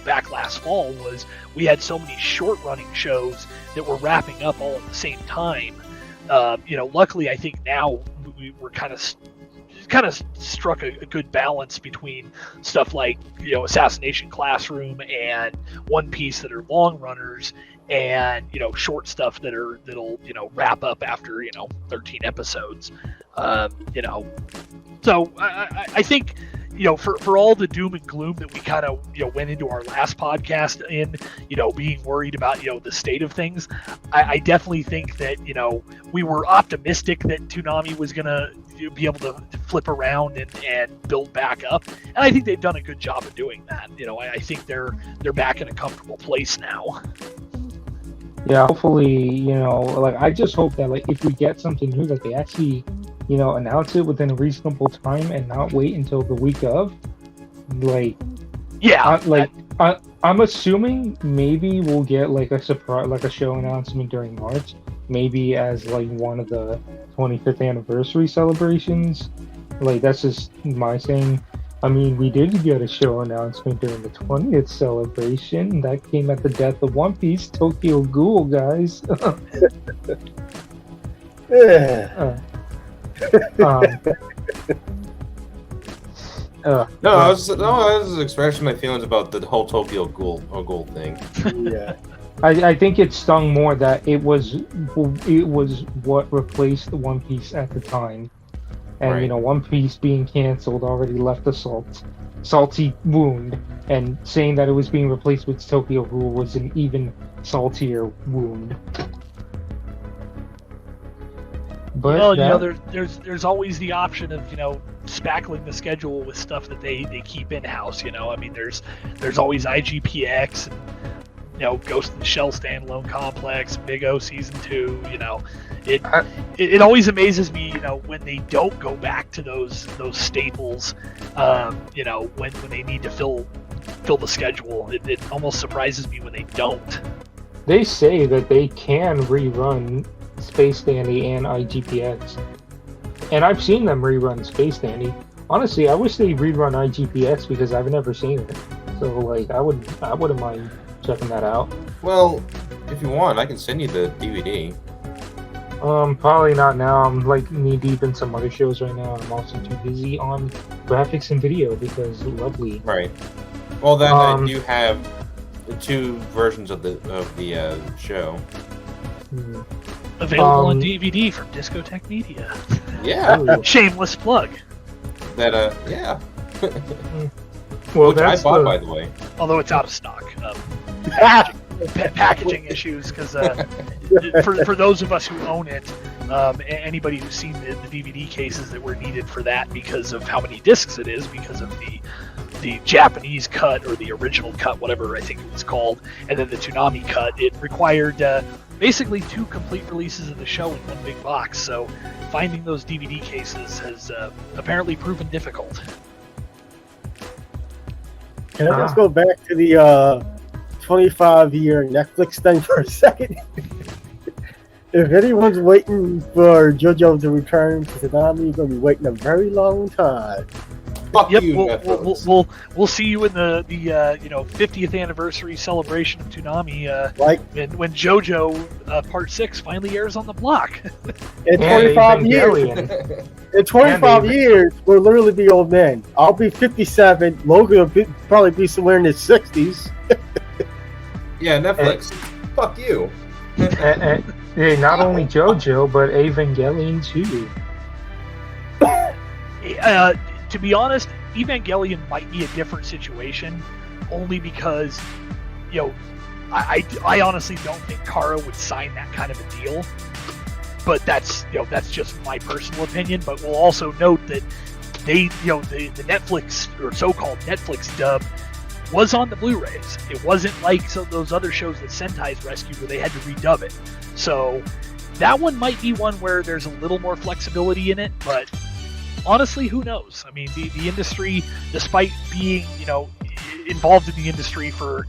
Speaker 3: back last fall was we had so many short-running shows that were wrapping up all at the same time. Luckily, I think now we're kind of struck a good balance between stuff like Assassination Classroom and One Piece that are long runners, and short stuff that'll wrap up after 13 episodes. So I think for all the doom and gloom that we kind of went into our last podcast in being worried about the state of things, I definitely think that we were optimistic that Toonami was gonna be able to flip around and build back up, and I think they've done a good job of doing that. I think they're back in a comfortable place now.
Speaker 1: Yeah, hopefully, I just hope that if we get something new, that they actually announce it within a reasonable time and not wait until the week of. I'm assuming maybe we'll get a surprise, a show announcement during March, maybe as one of the 25th anniversary celebrations. That's just my saying. I mean, we did get a show announcement during the 20th celebration. That came at the death of One Piece, Tokyo Ghoul, guys.
Speaker 2: I was expressing my feelings about the whole Tokyo Ghoul thing.
Speaker 4: Yeah.
Speaker 1: I think it stung more that it was what replaced One Piece at the time, and
Speaker 2: right.
Speaker 1: One Piece being canceled already left a salty wound, and saying that it was being replaced with Tokyo Ghoul was an even saltier wound. But
Speaker 3: there's always the option of spackling the schedule with stuff that they keep in house. I mean, there's always IGPX and Ghost in the Shell standalone complex, Big O season 2. It always amazes me when they don't go back to those staples. When they need to fill the schedule, it almost surprises me when they don't.
Speaker 1: They say that they can rerun Space Dandy and IGPX, and I've seen them rerun Space Dandy. Honestly, I wish they rerun IGPX because I've never seen it. So I wouldn't mind checking that out.
Speaker 2: Well, if you want, I can send you the DVD.
Speaker 1: Probably not now. I'm knee deep in some other shows right now. I'm also too busy on graphics and video because lovely.
Speaker 2: Right. Well, then I do have the 2 versions of the show.
Speaker 3: Available on DVD from Discotech Media.
Speaker 2: Yeah.
Speaker 3: Shameless plug.
Speaker 2: Yeah.
Speaker 1: Well,
Speaker 2: which I bought, by the way.
Speaker 3: Although it's out of stock. Packaging issues, because for those of us who own it, anybody who's seen the DVD cases that were needed for that because of how many discs it is, because of the Japanese cut or the original cut, whatever I think it was called, and then the Toonami cut, it required basically 2 complete releases of the show in one big box. So finding those DVD cases has apparently proven difficult.
Speaker 4: Can I just go back to the 25-year Netflix thing for a second? If anyone's waiting for JoJo to return to Toonami, you're going to be waiting a very long time.
Speaker 2: Fuck
Speaker 3: yep,
Speaker 2: you,
Speaker 3: we'll see you in the 50th anniversary celebration of Toonami. When JoJo Part 6 finally airs on the block.
Speaker 4: In 25 years. In 25 years, we'll literally be old men. I'll be 57. Logan will probably be somewhere in his 60s.
Speaker 2: Yeah, Netflix. Fuck you.
Speaker 1: Hey, not only JoJo, but Evangelion too.
Speaker 3: To be honest, Evangelion might be a different situation only because, you know, I honestly don't think Kara would sign that kind of a deal. But that's just my personal opinion. But we'll also note that the Netflix or so-called Netflix dub was on the Blu-rays. It wasn't like those other shows that Sentai's rescued where they had to redub it. So that one might be one where there's a little more flexibility in it, but honestly, who knows? I mean, the industry, despite being, involved in the industry for,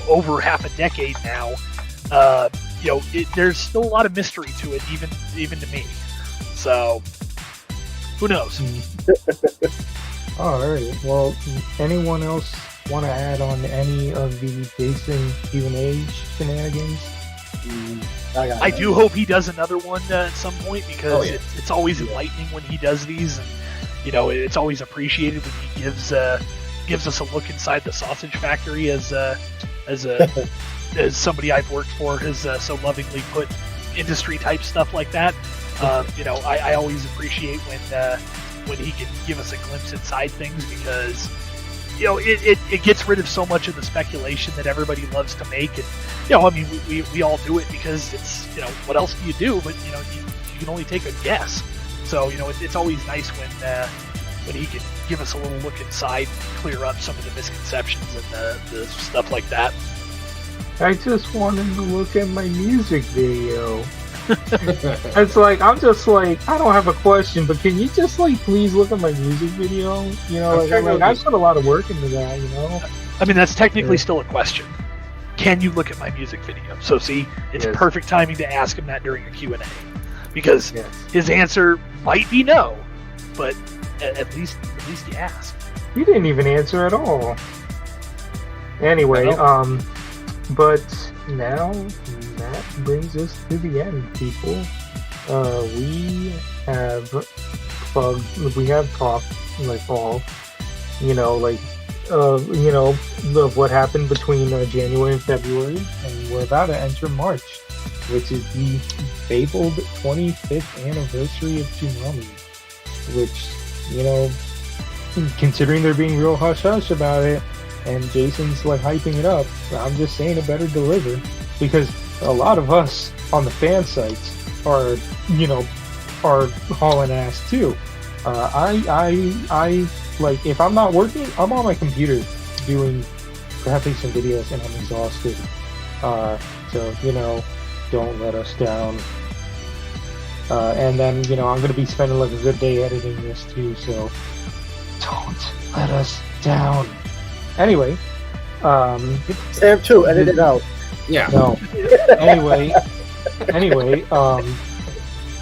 Speaker 3: over half a decade now, there's still a lot of mystery to it, even to me. So, who knows?
Speaker 1: All right. Well, anyone else want to add on any of the Jason Q&A shenanigans?
Speaker 3: I do hope he does another one at some point, because it's always enlightening when he does these, and it's always appreciated when he gives us a look inside the sausage factory, as somebody I've worked for has so lovingly put industry type stuff like that. I always appreciate when he can give us a glimpse inside things, because it gets rid of so much of the speculation that everybody loves to make. And we all do it because it's what else do you do? But you can only take a guess. So it's always nice when he can give us a little look inside, clear up some of the misconceptions and the stuff like that.
Speaker 1: I just wanted to look at my music video. It's like, I'm just like, I don't have a question, but can you just please look at my music video? I put a lot of work into that,
Speaker 3: I mean, that's technically still a question. Can you look at my music video? So see, it's perfect timing to ask him that during a Q&A, because his answer might be no, but at least you asked.
Speaker 1: You didn't even answer at all. Anyway, but now that brings us to the end, people. We have talked all, of what happened between January and February, and we're about to enter March, which is the fabled 25th anniversary of Toonami, which, considering they're being real hush-hush about it, and Jason's hyping it up, I'm just saying it better deliver, because a lot of us on the fan sites are hauling ass too. I if I'm not working, I'm on my computer doing graphics and videos, and I'm exhausted. So don't let us down. And then I'm gonna be spending a good day editing this too. So don't let us down. Anyway,
Speaker 4: Sam too, edit it out.
Speaker 2: Yeah.
Speaker 1: No. Anyway, I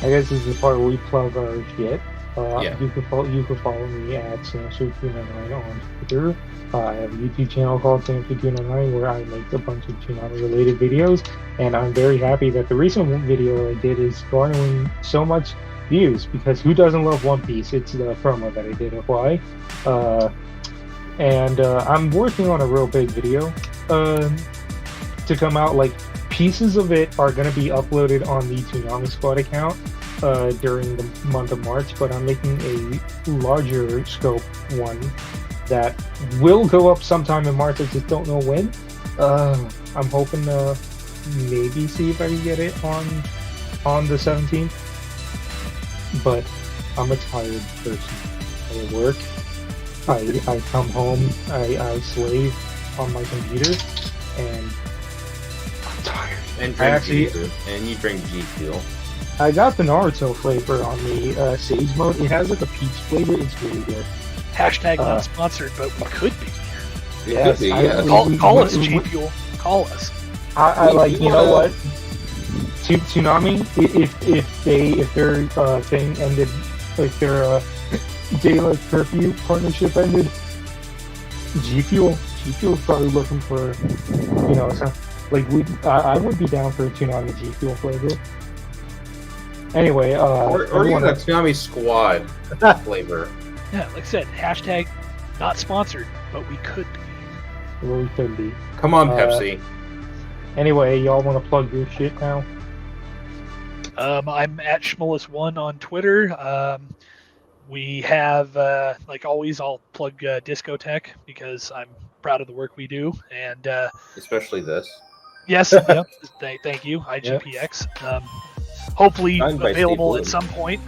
Speaker 1: guess this is the part where we plug our shit. You can follow me at Samsu299 on Twitter. I have a YouTube channel called Samsu299 where I make a bunch of Toonami related videos, and I'm very happy that the recent video I did is garnering so much views, because who doesn't love One Piece? It's the promo that I did of why. And I'm working on a real big video to come out. Pieces of it are going to be uploaded on the Toonami Squad account during the month of March, but I'm making a larger scope one that will go up sometime in March. I just don't know when. I'm hoping to maybe see if I can get it on the 17th, but I'm a tired person. I work, I come home, I slave on my computer, and I'm tired.
Speaker 2: And you drink G Fuel.
Speaker 1: I got the Naruto flavor on the Sage mode. It has a peach flavor. It's really good.
Speaker 3: Hashtag not sponsored, but we could be.
Speaker 1: Yes,
Speaker 3: call us, G Fuel. Call us.
Speaker 1: You know what? Toonami, if their thing ended, their daylight curfew partnership ended, G Fuel's probably looking for, I would be down for a Toonami G Fuel flavor. Anyway,
Speaker 2: or even a Toonami Squad flavor.
Speaker 3: Yeah, like I said, hashtag not sponsored, but we could be.
Speaker 1: Well, we could be.
Speaker 2: Come on, Pepsi.
Speaker 1: Anyway, y'all want to plug your shit now?
Speaker 3: I'm at Schmolus1 on Twitter. We have, like always, I'll plug Discotech, because I'm proud of the work we do, and
Speaker 2: Especially this.
Speaker 3: yes, yep, thank you, IGPX. Hopefully
Speaker 2: Signed by
Speaker 3: available
Speaker 2: Steve
Speaker 3: at some point.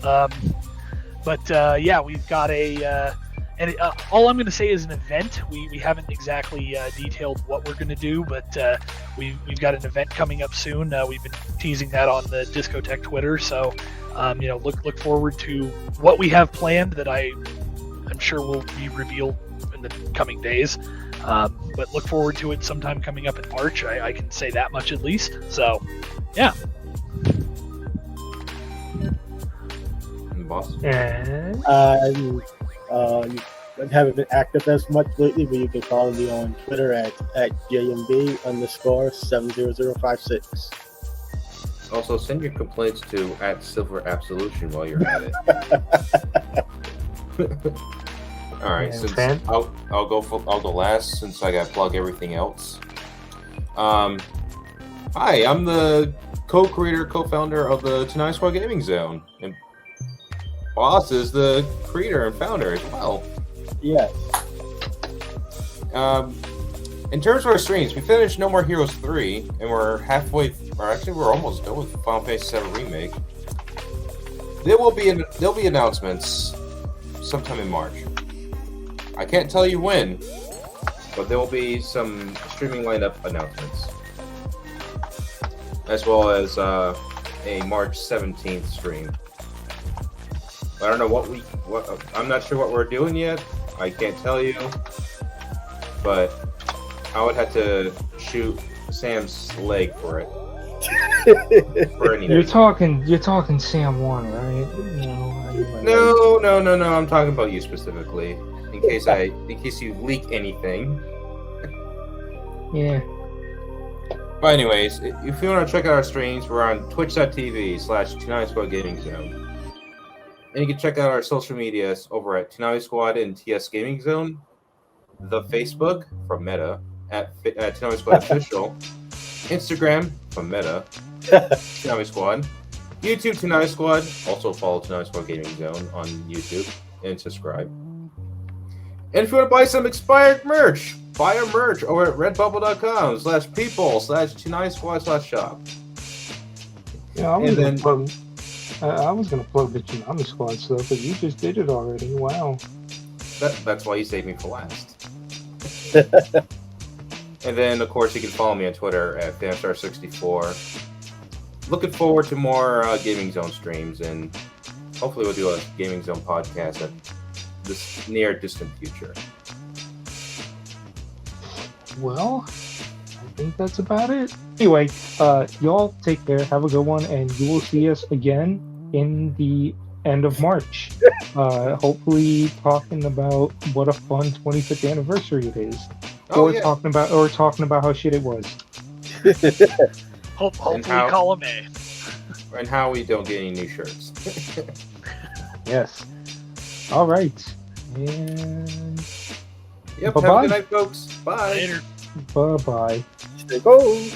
Speaker 3: But yeah, we've got and all I'm going to say is an event. We haven't exactly detailed what we're going to do, but we've got an event coming up soon. We've been teasing that on the Discotech Twitter, so look forward to what we have planned that I'm sure will be revealed in the coming days. But look forward to it sometime coming up in March. I can say that much at least. So, yeah.
Speaker 2: Boss.
Speaker 1: And
Speaker 4: I haven't been active as much lately, but you can follow me on Twitter at JMB_70056.
Speaker 2: Also, send your complaints to @SilverAbsolution while you're at it. All right, since I'll go last since I got to plug everything else. Hi, I'm the co-creator, co-founder of the Toonami Squad Gaming Zone, and Boss is the creator and founder as well.
Speaker 4: Yes.
Speaker 2: In terms of our streams, we finished No More Heroes 3, and we're halfway, or actually we're almost done with Final Fantasy VII Remake. There'll be announcements sometime in March. I can't tell you when, but there will be some streaming lineup announcements, as well as a March 17th stream. I don't know what I'm not sure what we're doing yet. I can't tell you, but I would have to shoot Sam's leg for it. For anything.
Speaker 1: you're talking Sam 1, right?
Speaker 2: No. I'm talking about you specifically. In case you leak anything.
Speaker 1: Yeah.
Speaker 2: But anyways, if you want to check out our streams, we're on twitch.tv/Toonami Squad Gaming Zone. And you can check out our social medias over at Toonami Squad and TS Gaming Zone, the Facebook from Meta at Toonami Squad Official, Instagram from Meta, Toonami Squad, YouTube Toonami Squad. Also follow Toonami Squad Gaming Zone on YouTube and subscribe. And if you want to buy some expired merch, buy our merch over at redbubble.com/people/Toonami Squad/shop.
Speaker 1: Yeah, I was gonna plug the Toonami Squad stuff, but you just did it already. Wow.
Speaker 2: That's why you saved me for last. And then, of course, you can follow me on Twitter at Fanstar64. Looking forward to more Gaming Zone streams, and hopefully we'll do a Gaming Zone podcast at this near distant future.
Speaker 1: Well, I think that's about it. Anyway, y'all take care, have a good one, and you will see us again in the end of March. Hopefully talking about what a fun 25th anniversary it is. Talking about how shit it was.
Speaker 3: Hopefully column A.
Speaker 2: And how we don't get any new shirts.
Speaker 1: Yes. All right. And
Speaker 2: yep, have a good night, folks. Bye.
Speaker 3: Later.
Speaker 1: Bye-bye.
Speaker 4: Stay gold.